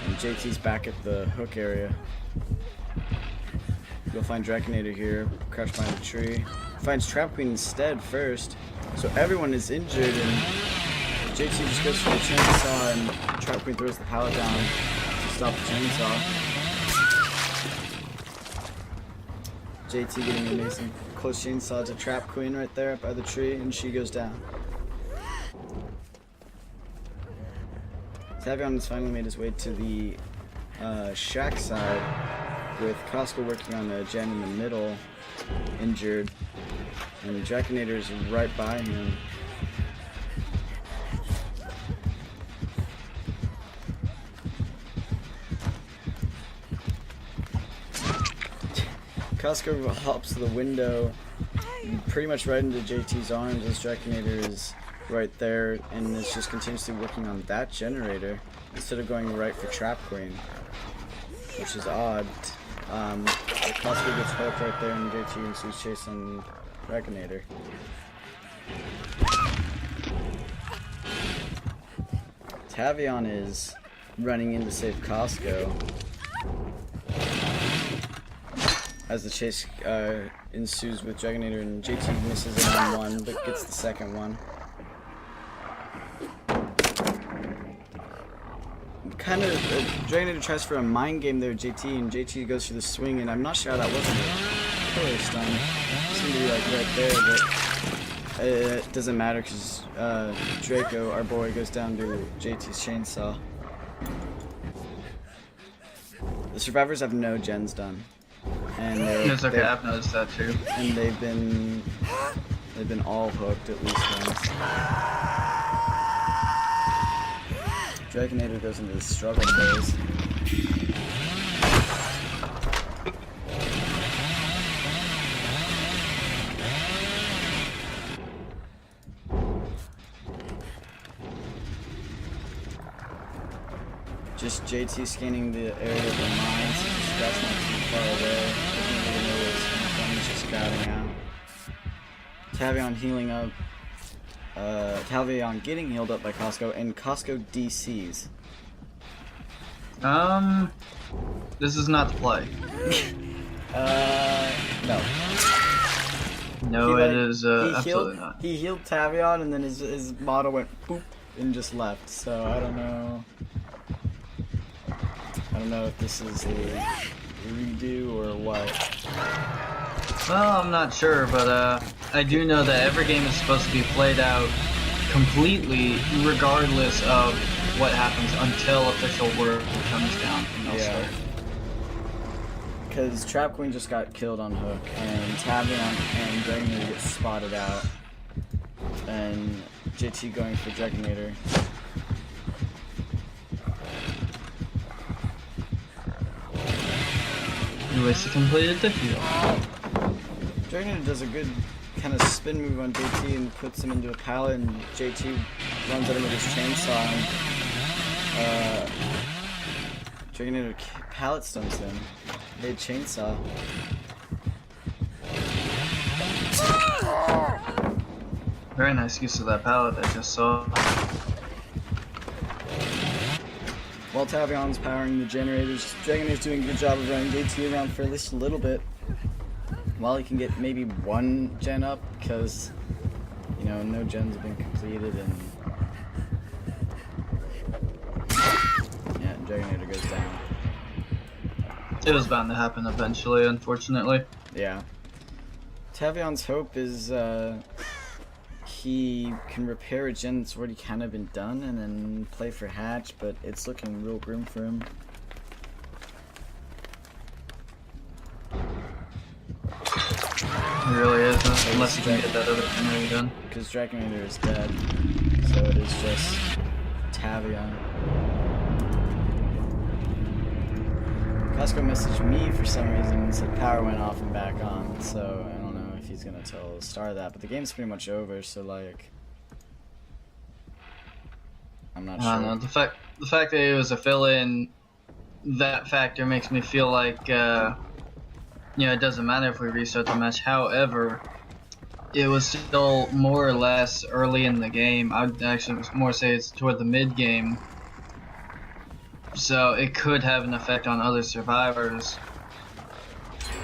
And JT's back at the hook area. You'll find Draconator here, crouched behind a tree. Finds Trap Queen instead first. So everyone is injured, and JT just goes for the chainsaw, and Trap Queen throws the pallet down to stop the chainsaw. JT getting an amazing close chainsaw to Trap Queen right there by the tree, and she goes down. Tavion has finally made his way to the shack side, with Costco working on the gen in the middle, injured, and Draconator is right by him. Costco hops to the window, pretty much right into JT's arms, as Draconator is right there, and is just continuously working on that generator instead of going right for Trap Queen, which is odd. Costco gets hooked right there, and JT ensues chase on Draconator. Tavion is running in to save Costco, as the chase ensues with Draconator, and JT misses it on one, but gets the second one. Kind of, Draconator tries for a mind game there, JT, and JT goes for the swing, and I'm not sure how that wasn't a killer stun. It seemed to be like right there, but it doesn't matter because Draco, our boy, goes down to JT's chainsaw. The survivors have no gens done, and it's okay. I've noticed that too. And they've been all hooked at least once. Draconator goes into the struggle phase. Just JT scanning the area of the mines. That's not too far away. Doesn't really know where it's coming from. He's just scouting out. Tavion healing up. Tavion getting healed up by Costco, and Costco DCs. This is not the play. No. No, it is absolutely not. He healed Tavion, and then his model went boop and just left. So I don't know. I don't know if this is a redo or what. Well, I'm not sure, but I do know that every game is supposed to be played out completely, regardless of what happens, until official word comes down from elsewhere. Because Trap Queen just got killed on hook, and Tavion and Draconator get spotted out, and JT going for Draconator. Anyways, he completed the heal. Draconator does a good kind of spin move on JT and puts him into a pallet, and JT runs at him with his chainsaw, and Draconator pallet stuns him. Mid chainsaw. Very nice use of that pallet I just saw. While Tavion's powering the generators, Draconator's doing a good job of running JT around for at least a little bit. while he can get maybe one gen up, because, you know, no gens have been completed, and yeah, Dragonator goes down. It was bound to happen eventually, unfortunately. Yeah. Tavion's hope is he can repair a gen that's already kind of been done and then play for hatch, but it's looking real grim for him. It really is, unless you can get that other thing done. Because Dragonator is dead, so it is just Tavion. Costco messaged me for some reason and said power went off and back on, so I don't know if he's gonna tell Star that, but the game's pretty much over, so like, I'm not sure. I don't know, the fact that it was a fill-in, that factor makes me feel like, you know, it doesn't matter if we restart the match. However, it was still more or less early in the game. I would actually more say it's toward the mid-game. So it could have an effect on other survivors.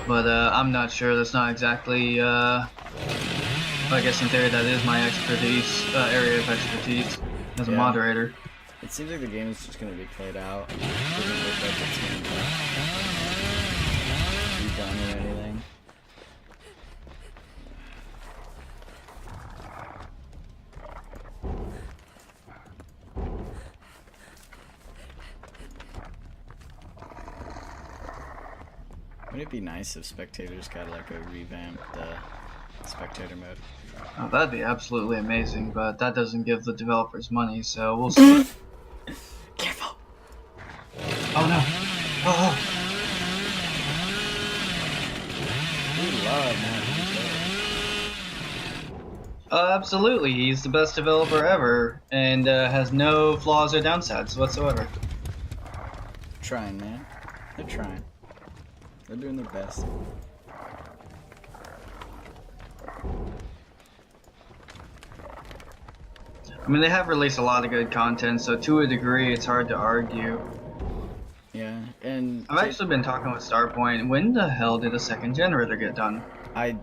But I'm not sure. That's not exactly, I guess in theory that is my expertise, area of expertise as a moderator. It seems like the game is just going to be played out. It doesn't look like it's going to be done or anything. Wouldn't it be nice if spectators got like a revamped spectator mode? Oh, that'd be absolutely amazing, but that doesn't give the developers money, so we'll see. Careful! Oh no! Oh! We love Maverick. Absolutely, he's the best developer ever, and has no flaws or downsides whatsoever. Trying, man. They're trying. They're doing their best. I mean, they have released a lot of good content, so to a degree, it's hard to argue. Yeah, and I've actually been talking with Starpoint. When the hell did a second generator get done? I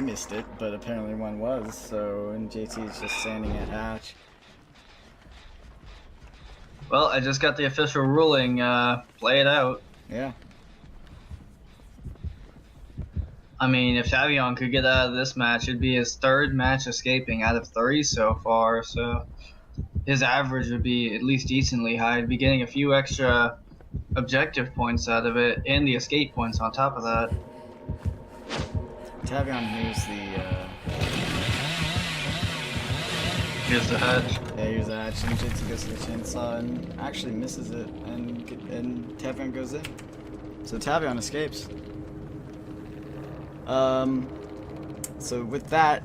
missed it, but apparently one was, so, and JT is just standing at hatch. Well, I just got the official ruling, play it out. Yeah. I mean, if Tavion could get out of this match, it'd be his third match escaping out of 3 so far, so his average would be at least decently high. He'd be getting a few extra objective points out of it, and the escape points on top of that. Tavion here's Here's the hatch. yeah, here's the hatch, and JT goes to the chainsaw and actually misses it, and Tavion goes in. So Tavion escapes. So with that,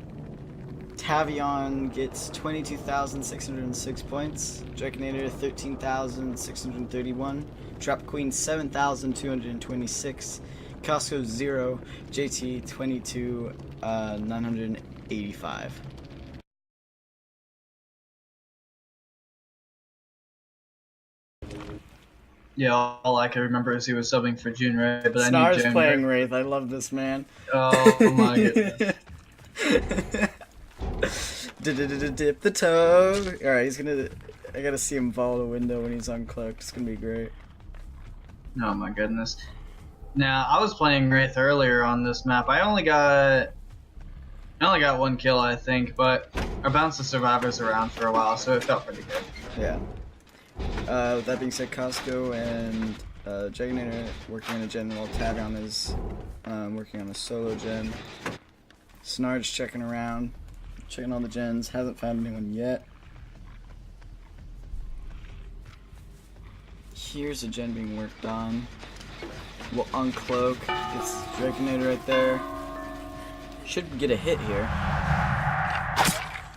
Tavion gets 22,606 points, Draconator 13,631, Trap Queen 7,226, Costco 0, JT 22,985. Yeah, all I can remember is he was subbing for June Ray, but I Snar's need June playing Ray. Wraith. I love this man. Oh my goodness. Dip the toe. Alright, he's gonna. I gotta see him follow the window when he's uncloaked. It's gonna be great. Oh my goodness. Now, I was playing Wraith earlier on this map. I only got 1 kill, I think, but I bounced the survivors around for a while, so it felt pretty good. Yeah. With that being said, Costco and Dragonator working on a gen while Tavion is working on a solo gen. Snar's checking around, checking all the gens, hasn't found anyone yet. Here's a gen being worked on. We'll uncloak, gets Dragonator right there. Should get a hit here.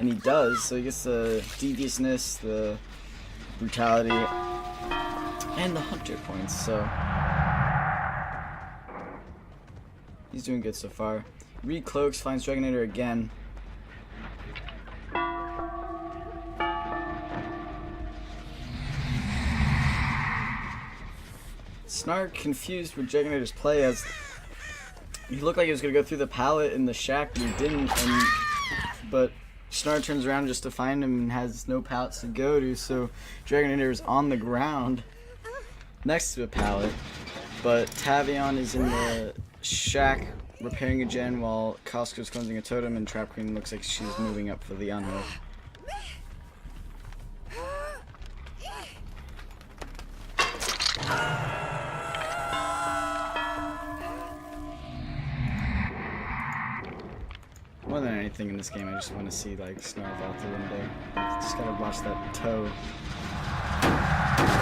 And he does, so he gets the deviousness, the brutality, and the hunter points, so he's doing good so far. Recloaks, finds Dragonator again. Snark confused with Dragonator's play as He looked like he was gonna go through the pallet in the shack, but he didn't. But Snar turns around just to find him and has no pallets to go to. So Dragonator is on the ground next to a pallet, but Tavion is in the shack repairing a gen while Costco's cleansing a totem, and Trap Queen looks like she's moving up for the unhook. More than anything in this game, I just want to see like Snarf out the window. Just gotta watch that toe. Look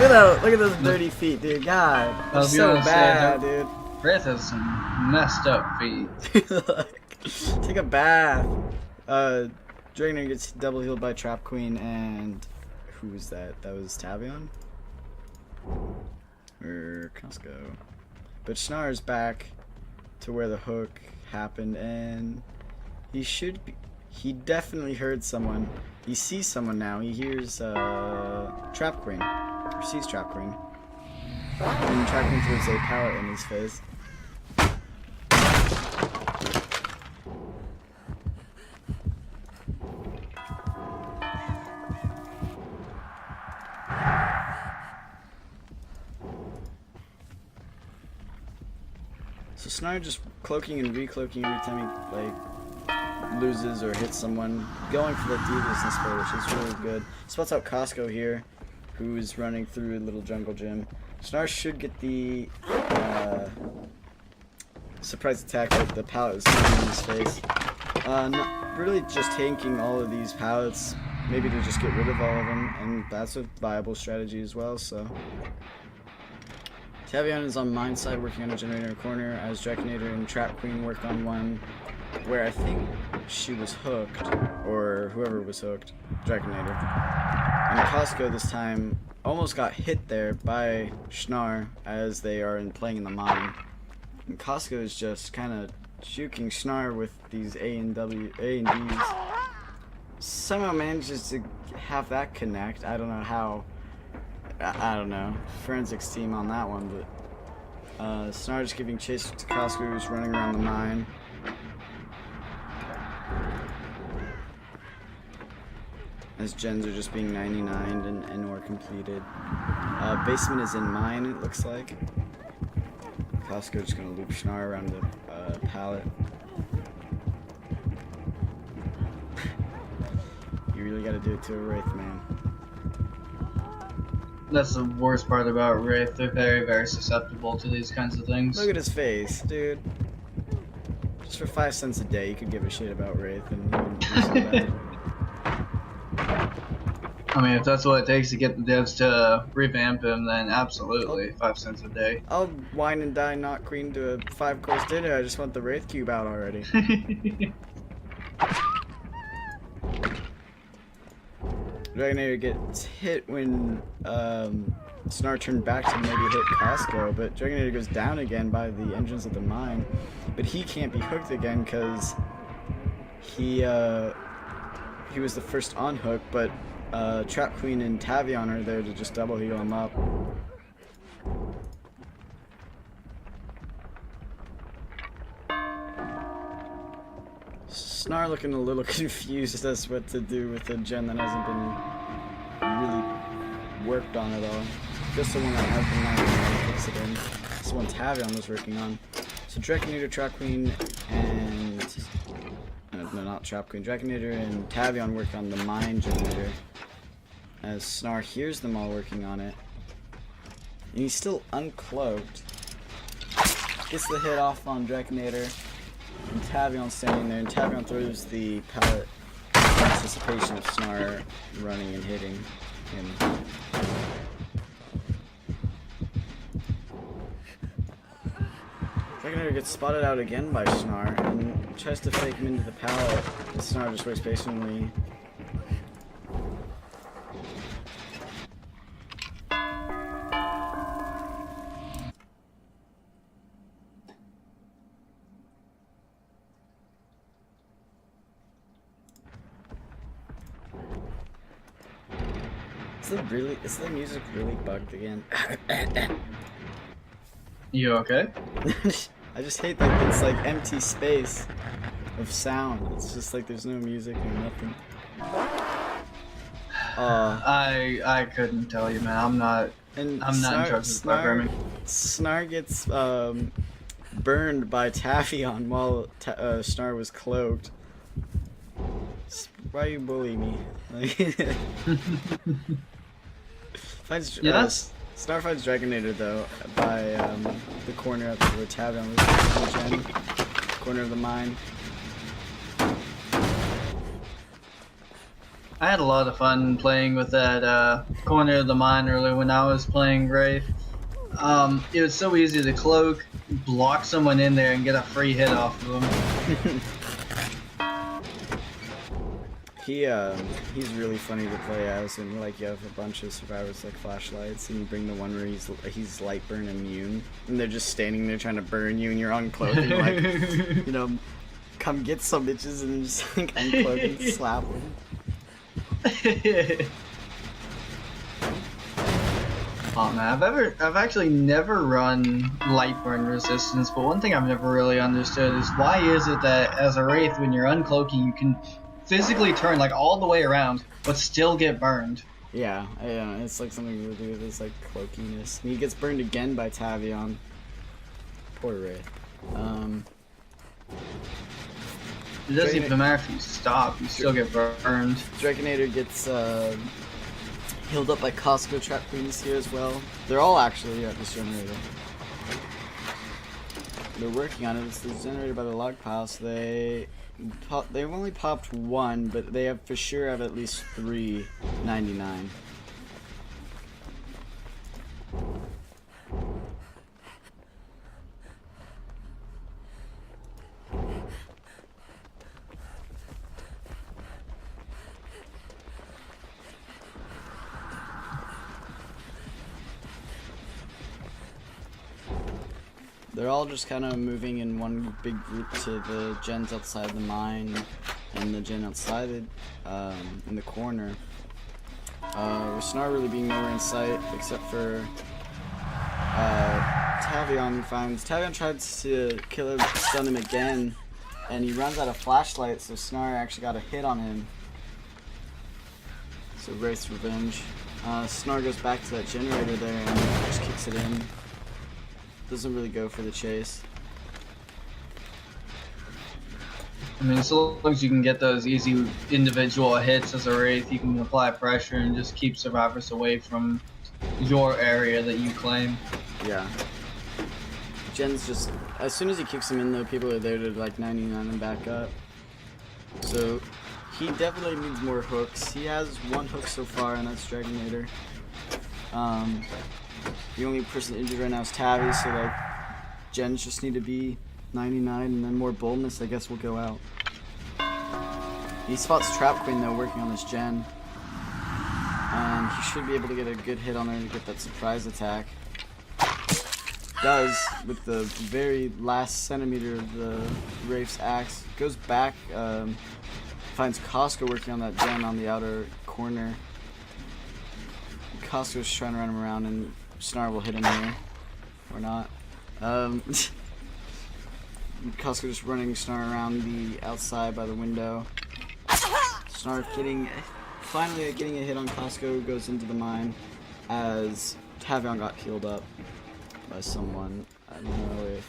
at that! Look at those dirty feet, dude. God, they're so bad, dude. Wraith has some messed up feet. Take a bath. Dragonator gets double healed by Trap Queen, and who was that? That was Tavion? Or Costco. But Snar's back to where the hook happened, and he definitely heard someone. He sees someone now. He hears Trap Queen. Or sees Trap Queen. And Trap Queen throws a pallet in his face. So Snar just cloaking and recloaking every time he like loses or hits someone, going for the deviousness play, which is really good. Spots out Costco here, who's running through a little jungle gym. Snar should get the surprise attack with the pallet is in his face. Not really just tanking all of these pallets, maybe to just get rid of all of them, and that's a viable strategy as well. So Tavion is on mine side working on a generator corner as Draconator and Trap Queen work on one where I think she was hooked, or whoever was hooked, Draconator. And Costco this time almost got hit there by Schnar as they are playing in the mine. And Costco is just kind of juking Schnar with these A and Ds. Somehow manages to have that connect. I don't know how. I don't know. Forensics team on that one, but Snar just giving chase to Costco, who's running around the mine. As gens are just being 99'd and or completed. Basement is in mine, it looks like. Costco just gonna loop Schnar around the pallet. You really gotta do it to a Wraith, man. That's the worst part about Wraith. They're very, very susceptible to these kinds of things. Look at his face, dude. Just for 5 cents a day, you could give a shit about Wraith and he wouldn't be so bad. I mean, if that's what it takes to get the devs to revamp him, then absolutely, 5 cents a day. I'll wine and dine not queen to a 5-course dinner. I just want the Wraith cube out already. Dragonator gets hit when Snar turned back to maybe hit Costco, but Dragonator goes down again by the entrance of the mine. But he can't be hooked again because he was the first on hook, but Trap Queen and Tavion are there to just double heal him up. Snar looking a little confused as what to do with a gen that hasn't been really worked on at all. Just the one that has been not fix it in. This one Tavion was working on. So Draconator, Trap Queen, and no, not Trap Queen. Draconator and Tavion work on the mine generator. As Snar hears them all working on it. And he's still uncloaked. Gets the hit off on Draconator. And Tavion standing there, and Tavion throws the pallet in anticipation of Snar running and hitting him. Draconator gets spotted out again by Snar and tries to fake him into the pallet. And Snar just waits patiently. Is the music really bugged again? You okay? I just hate like this like empty space of sound. It's just like there's no music or nothing. I couldn't tell you, man. I'm not in charge of programming. Snar gets burned by Tavion while Snar was cloaked. Why you bully me? Finds, Snar finds Dragonator though by the corner up where Tavion was, corner of the mine. I had a lot of fun playing with that corner of the mine earlier when I was playing Wraith. It was so easy to cloak, block someone in there, and get a free hit off of them. He's really funny to play as, and like you have a bunch of survivors like flashlights, and you bring the one where he's light burn immune, and they're just standing there trying to burn you, and you're uncloaked, and you're like, you know, come get some bitches, and just like uncloak and slap them. Oh man, I've actually never run light burn resistance, but one thing I've never really understood is why is it that as a Wraith, when you're uncloaking, you can physically turn like all the way around, but still get burned. Yeah, it's like something to do with his like cloakiness. And he gets burned again by Tavion. Poor Wraith. It doesn't even matter if you stop, you still get burned. Dragonator gets healed up by Costco Trap Queens here as well. They're all actually at this generator. They're working on it. It's the generator by the log pile, so they've only popped one, but they have for sure have at least 399. They're all just kind of moving in one big group to the gens outside the mine and the gen outside it, in the corner. With Snar really being nowhere in sight except for Tavion finds. Tavion tries to kill him, stun him again, and he runs out of flashlight, so Snar actually got a hit on him. So Wraith's revenge. Snar goes back to that generator there and just kicks it in. Doesn't really go for the chase. I mean, so long as you can get those easy individual hits as a Wraith, you can apply pressure and just keep survivors away from your area that you claim. Yeah. Jen's just, as soon as he kicks him in though, people are there to like 99 him back up. So he definitely needs more hooks. He has one hook so far, and that's Dragonator. The only person injured right now is Tavi, so like gens just need to be 99, and then more boldness I guess will go out. He spots Trap Queen though working on this gen, and he should be able to get a good hit on her to get that surprise attack. Does with the very last centimeter of the Wraith's axe. Goes back, finds Costco working on that gen on the outer corner. Costco's trying to run him around, and Snar will hit him here. Or not. Costco just running Snar around the outside by the window. Snar finally getting a hit on Costco, goes into the mine as Tavion got healed up by someone. I don't know if...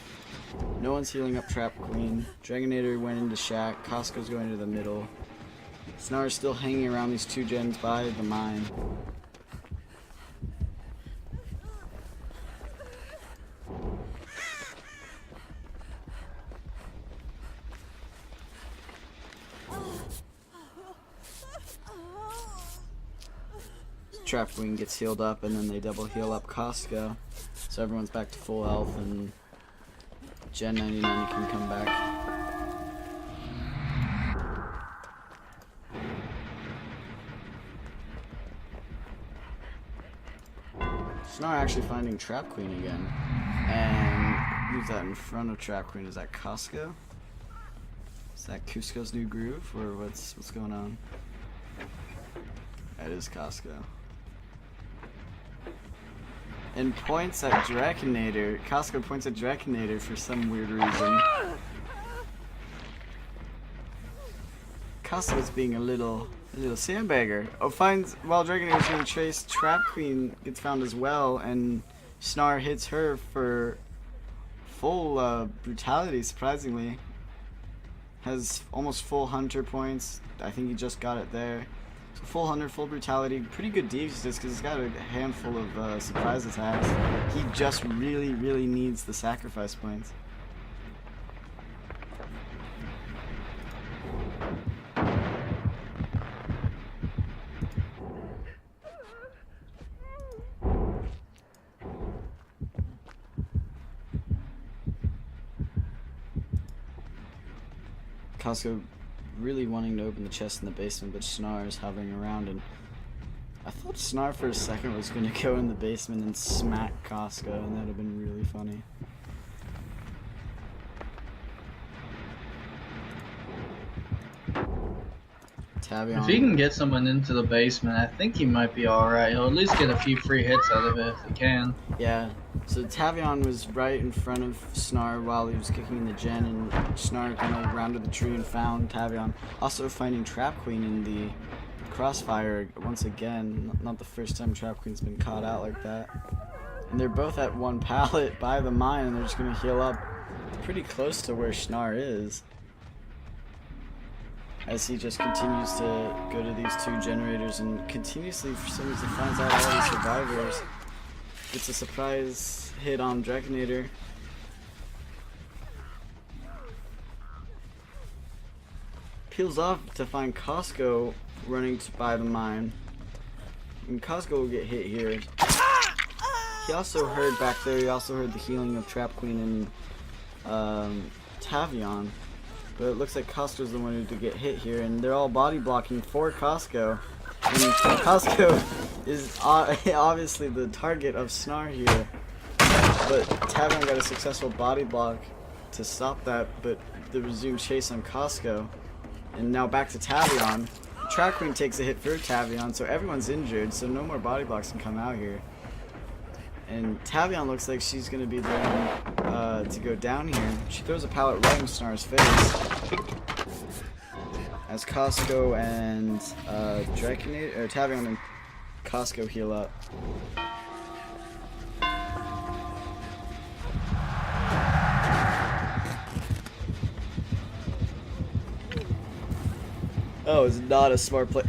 No one's healing up Trap Queen. Dragonator went into Shack. Costco's going to the middle. Snar's still hanging around these two gens by the mine. Trap Queen gets healed up, and then they double heal up Costco, so everyone's back to full health, and Gen 99 can come back. Snar actually finding Trap Queen again, and who's that in front of Trap Queen? Is that Costco? Is that Cusco's new groove, or what's going on? That is Costco. and points at Draconator. Costco points at Draconator for some weird reason. Costco's being a little sandbagger. Oh, finds while Draconator's being chased, Trap Queen gets found as well, and Snar hits her for full brutality. Surprisingly, has almost full hunter points. I think he just got it there. So full hunter, full brutality, pretty good defense because he's got a handful of surprise attacks. He just really needs the sacrifice points. Costco really wanting to open the chest in the basement, but Snar is hovering around, and I thought Snar for a second was going to go in the basement and smack Costco, and that would have been really funny. Tavion. If he can get someone into the basement, I think he might be alright. He'll at least get a few free hits out of it if he can. Yeah, so Tavion was right in front of Snar while he was kicking the gen, and Snar kind of rounded the tree and found Tavion. Also finding Trap Queen in the crossfire once again. Not the first time Trap Queen's been caught out like that. And they're both at one pallet by the mine, and they're just going to heal up pretty close to where Snar is, as he just continues to go to these two generators and continuously, for some reason, finds out all these survivors. Gets a surprise hit on Draconator. Peels off to find Costco running by the mine. And Costco will get hit here. He also heard back there, he also heard the healing of Trap Queen and Tavion. But it looks like Costco's the one who did get hit here, and they're all body blocking for Costco. And Costco is obviously the target of Snar here. But Tavion got a successful body block to stop that, but the resumed chase on Costco. And now back to Tavion. Trap Queen takes a hit for Tavion, so everyone's injured, so no more body blocks can come out here. And Tavion looks like she's going to be the one to go down here. She throws a pallet right in Snar's face. As Costco and Draconator, or Tavion and Costco heal up. Oh, it's not a smart play.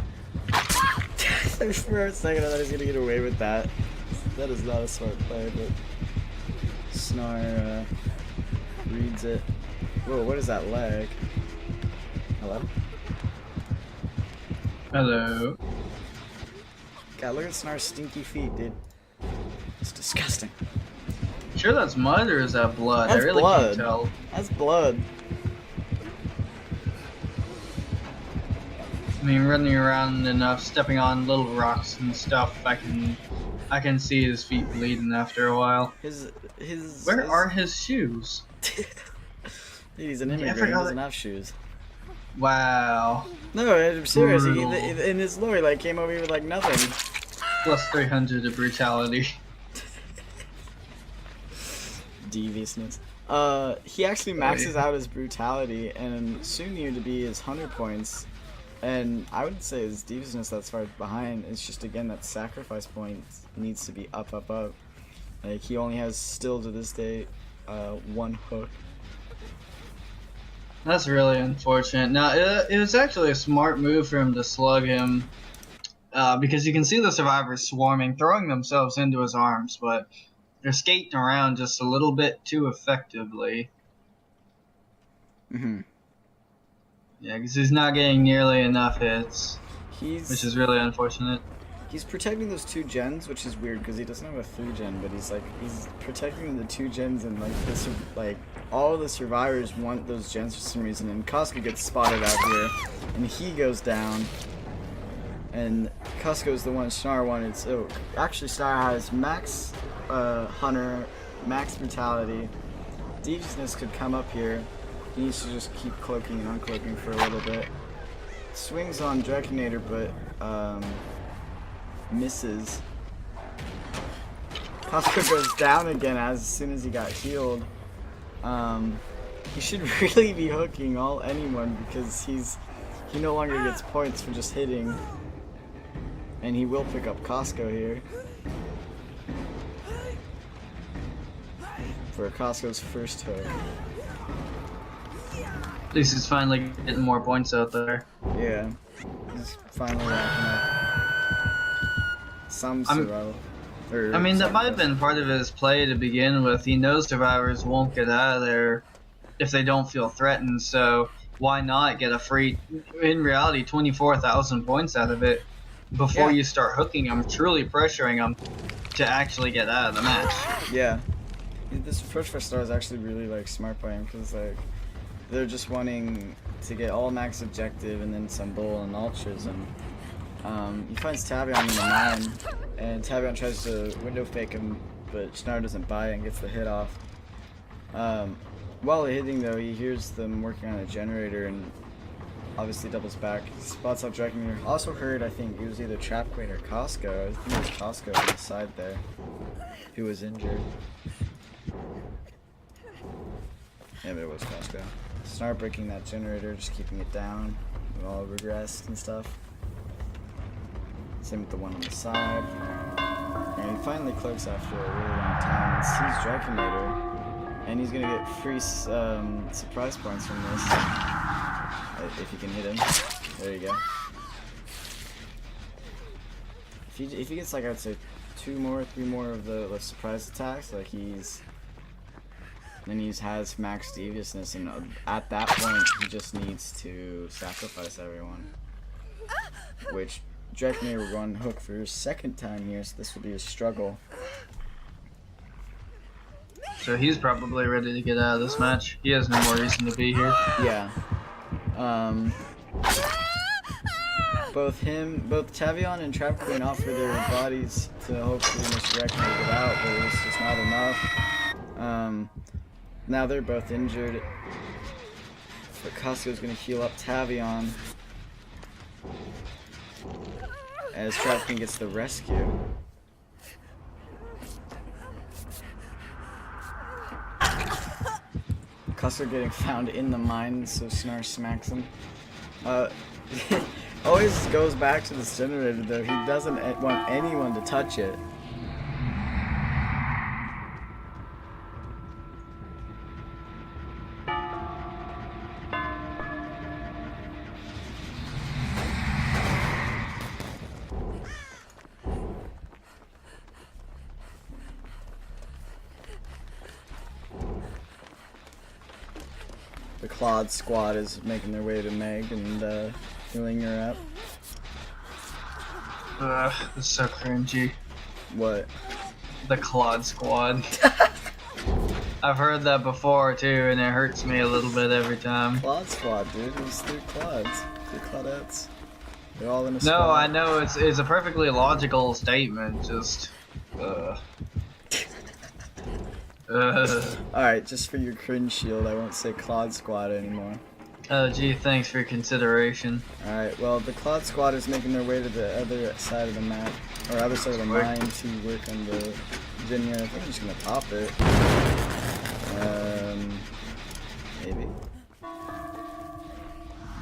For a second I thought he was going to get away with that. That is not a smart play, but Snar reads it. Whoa, what is that leg? Hello? Hello. God, look at Snar's stinky feet, dude. It's disgusting. Sure that's mud or is that blood? That's I really blood. can't tell. That's blood. I mean, running around enough, stepping on little rocks and stuff, I can see his feet bleeding after a while. Where are his shoes? Dude, he's an immigrant, he doesn't have shoes. Wow. No, I'm serious. He, in his lore, like, came over here with, like, nothing. Plus 300 to brutality. Deviousness. He actually maxes out his brutality, and soon near to be his 100 points. And I would say his deviousness that's far behind. It's just, again, that sacrifice point needs to be up. Like, he only has, still to this day, one hook. That's really unfortunate. Now, it was actually a smart move for him to slug him, because you can see the survivors swarming, throwing themselves into his arms, but they're skating around just a little bit too effectively. Mm-hmm. Yeah, because he's not getting nearly enough hits, which is really unfortunate. He's protecting those two gens, which is weird because he doesn't have a 3-gen, but he's protecting the 2 gens, and like all of the survivors want those gens for some reason. And Costco gets spotted out here, and he goes down. And Costco's the one Snar wanted. So actually, Snar has max hunter, max brutality. Deviousness could come up here. He needs to just keep cloaking and uncloaking for a little bit. Swings on Draconator, but misses. Costco goes down again as soon as he got healed. He should really be hooking anyone because he no longer gets points for just hitting. And he will pick up Costco here. For Costco's first hook. At least he's finally getting more points out there. Yeah. He's finally racking up some survival. I mean, that might have been part of his play to begin with. He knows survivors won't get out of there if they don't feel threatened, so why not get a free, in reality, 24,000 points out of it before you start hooking them, truly pressuring them to actually get out of the match. Yeah. This push for Star is actually really like smart by him because like they're just wanting to get all max objective and then some bull and ultras, and he finds Tavion in the mine, and Tavion tries to window fake him, but Schnar doesn't buy it and gets the hit off. While hitting though, he hears them working on a generator and obviously doubles back. He spots out Dragoneer. Also heard, I think it was either Trap Queen or Costco. I think it was Costco on the side there who was injured. Yeah, but it was Costco. Start breaking that generator, just keeping it down. It all regressed and stuff. Same with the one on the side. And he finally cloaks after a really long time and sees Dragonator. And he's gonna get free surprise points from this. If he can hit him. There you go. If he gets like, I'd say 2 more, 3 more of the surprise attacks, like then he has max deviousness, and at that point he just needs to sacrifice everyone. Which Dragonator will go on hook for his second time here, so this will be a struggle. So he's probably ready to get out of this match. He has no more reason to be here. Yeah. Both Tavion and Trap Queen offer their bodies to hopefully Mr. Dragonator get out, but it's just not enough. Now they're both injured. But Costco's gonna heal up Tavion as Trap Queen gets the rescue. Costco getting found in the mine, so Snar smacks him. Always goes back to this generator though. He doesn't want anyone to touch it. The Claude squad is making their way to Meg and healing her up. This is so cringy. What? The Claude squad. I've heard that before too, and it hurts me a little bit every time. Claude squad, dude. It was 3 Claudes. 3 Claudettes. They're all in a squad. No, I know it's a perfectly logical statement. Just. Alright, just for your cringe shield, I won't say Claude squad anymore. Oh gee, thanks for your consideration. Alright, well, the Claude squad is making their way to the other side of the map, or other side of the mine to work on the Virginia. I think I'm just gonna pop it. Maybe.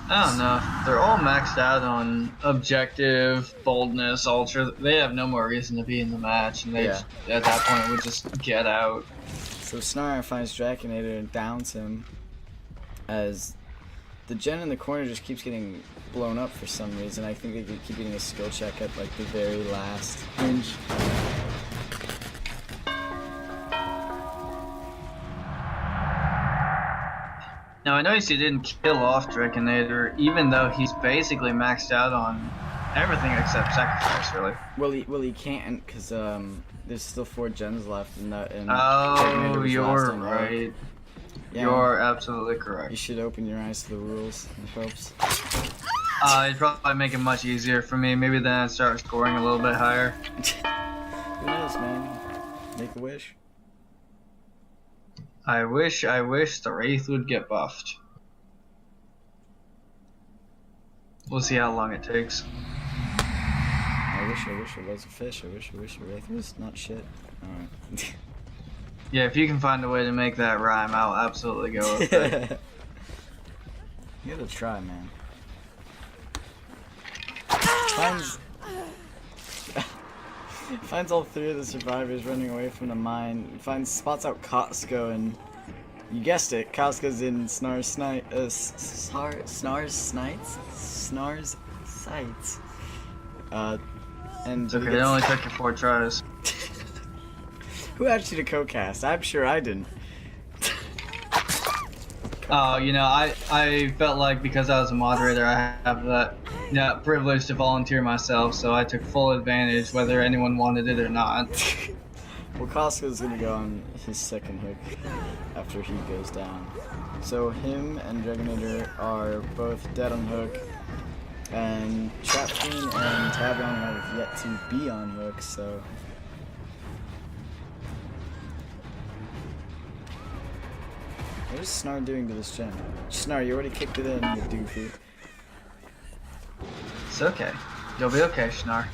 I don't know. They're all maxed out on objective, boldness, ultra. They have no more reason to be in the match, and they just, at that point would just get out. So Snar finds Dragonator and downs him as the gen in the corner just keeps getting blown up for some reason. I think they keep getting a skill check at like the very last hinge. Now I noticed he didn't kill off Dragonator, even though he's basically maxed out on everything except sacrifice, really. Well, he can't because there's still 4 gens left in that. Oh, you're right. Yeah. You're absolutely correct. You should open your eyes to the rules. It helps. It'd probably make it much easier for me. Maybe then I'd start scoring a little bit higher. Who knows, man? Make a wish. I wish the Wraith would get buffed. We'll see how long it takes. I wish it was a fish. I wish a Wraith was not shit. Alright. Yeah, if you can find a way to make that rhyme, I'll absolutely go with it. You gotta try, man. Finds all three of the survivors running away from the mine. Spots out Costco, and you guessed it, Costco's in Snar's sights. And It's okay, it only took you 4 tries. Who asked you to co-cast? I'm sure I didn't. Oh, you know, I felt like because I was a moderator, I have that privilege to volunteer myself, so I took full advantage whether anyone wanted it or not. Well, Costco's gonna go on his second hook after he goes down. So him and Dragonator are both dead on hook, and Trap Queen and Tavion have yet to be on hook, so... What is Snar doing to this gen? Snar, you already kicked it in, you doofy. It's okay. You'll be okay, Schnar.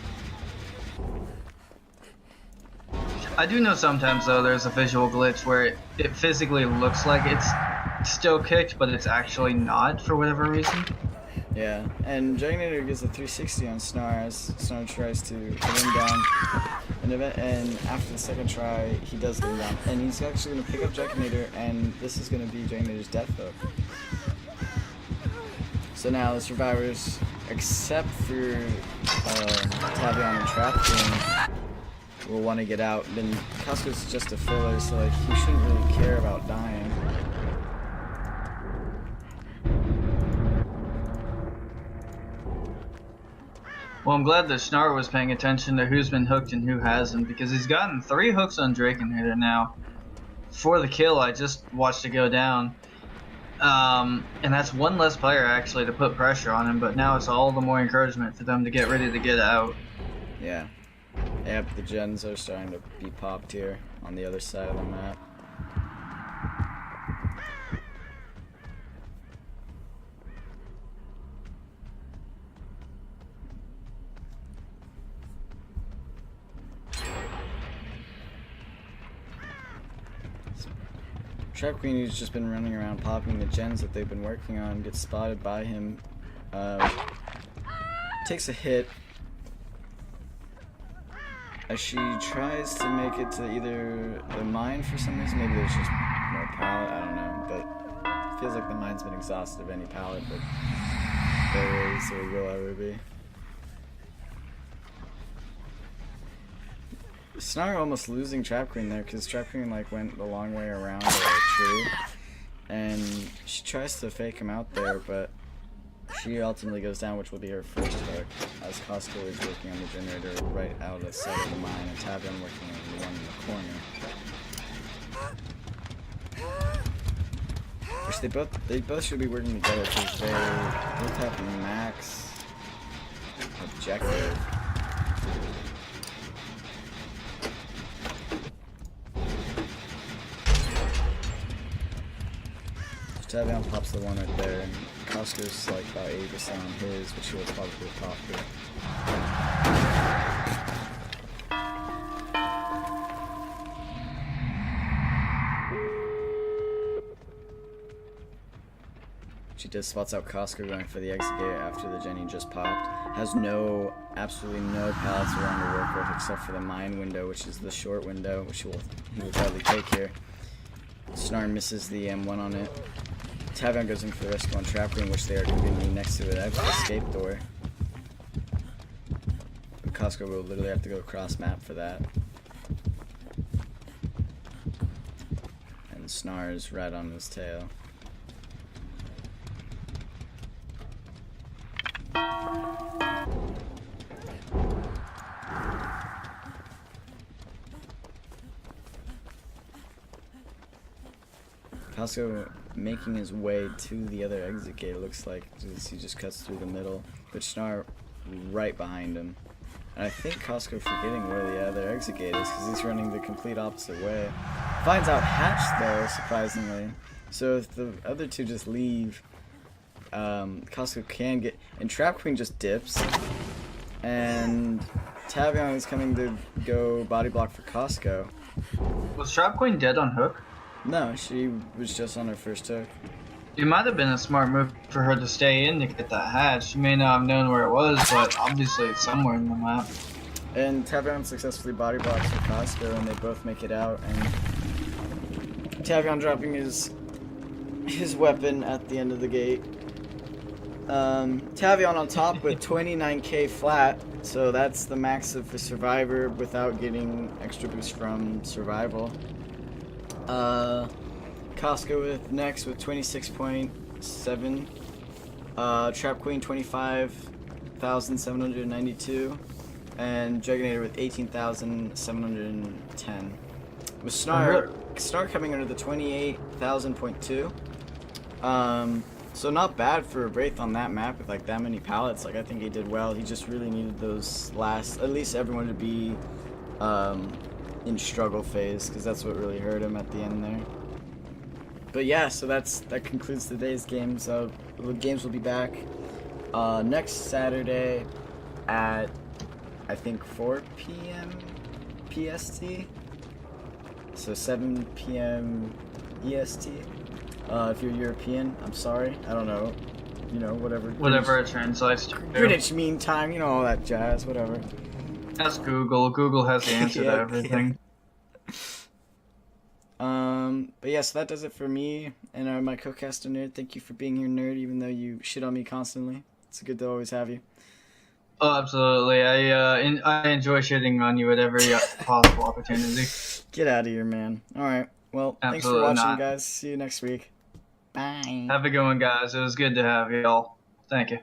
I do know sometimes, though, there's a visual glitch where it physically looks like it's still kicked, but it's actually not for whatever reason. Yeah, and Dragonator gets a 360 on Snar as Snar tries to put him down. And after the second try, he does get him down. And he's actually going to pick up Dragonator, and this is going to be Dragonator's death hook. So now the survivors, except for Tavion and Trap Queen, will want to get out. Then Costco's just a filler, so like he shouldn't really care about dying. Well, I'm glad that Schnar was paying attention to who's been hooked and who hasn't, because he's gotten 3 hooks on Dragonator now. For the kill, I just watched it go down. And that's 1 less player, actually, to put pressure on him, but now it's all the more encouragement for them to get ready to get out. Yeah. Yep, the gens are starting to be popped here on the other side of the map. Trap Queen, who's just been running around popping the gens that they've been working on, gets spotted by him. Takes a hit as she tries to make it to either the mine for some reason. Maybe there's just no pallet, I don't know. But it feels like the mine's been exhausted of any pallet, but there is or will ever be. Snar almost losing Trap Queen there because Trap Queen like went the long way around a tree, and she tries to fake him out there, but she ultimately goes down, which will be her first hook, as Costco is working on the generator right out of the side of the mine, and Tavion working on the one in the corner. Which they both should be working together because they both have max objective. Tavion pops the one right there, and Costco's like about 80% on his, which he will probably pop here. She just spots out Costco going for the exit gate after the Jenny just popped. Has absolutely no pallets around to work with except for the mine window, which is the short window, which he will probably take here. Snar misses the M1 on it. Tavion goes in for the rescue on Trap Queen, which they are conveniently next to an escape door. But Costco will literally have to go cross map for that. And Snar's right on his tail. Costco making his way to the other exit gate, it looks like, as he just cuts through the middle, but Schnar right behind him. And I think Costco forgetting where the other exit gate is because he's running the complete opposite way. Finds out Hatch though, surprisingly. So if the other two just leave, Costco can get, and Trap Queen just dips, and Tavion is coming to go body block for Costco. Was Trap Queen dead on hook? No, she was just on her first hook. It might have been a smart move for her to stay in to get that hatch. She may not have known where it was, but obviously it's somewhere in the map. And Tavion successfully body blocks for Costco, and they both make it out. And Tavion dropping his weapon at the end of the gate. Tavion on top with 29k flat, so that's the max of the Survivor without getting extra boost from Survival. Costco with next with 26.7. Trap Queen 25,792. And Jugginator with 18,710. With Snar coming under the 28,000.2. So not bad for Wraith on that map with like that many pallets. Like I think he did well. He just really needed those at least everyone to be in struggle phase, because that's what really hurt him at the end there. But yeah, so that concludes today's game. So the games will be back next Saturday at I think 4 p.m. PST. So 7 p.m. EST. If you're European, I'm sorry. I don't know. You know, whatever. Whatever it translates to. Greenwich Mean Time, you know, all that jazz, whatever. That's Google. Google has the answer to everything. But yeah, so that does it for me and my co-caster Nerd. Thank you for being here, Nerd, even though you shit on me constantly. It's good to always have you. Oh, absolutely. I enjoy shitting on you at every possible opportunity. Get out of here, man. Alright, well, thanks for watching, guys. See you next week. Bye. Have a good one, guys. It was good to have you all. Thank you.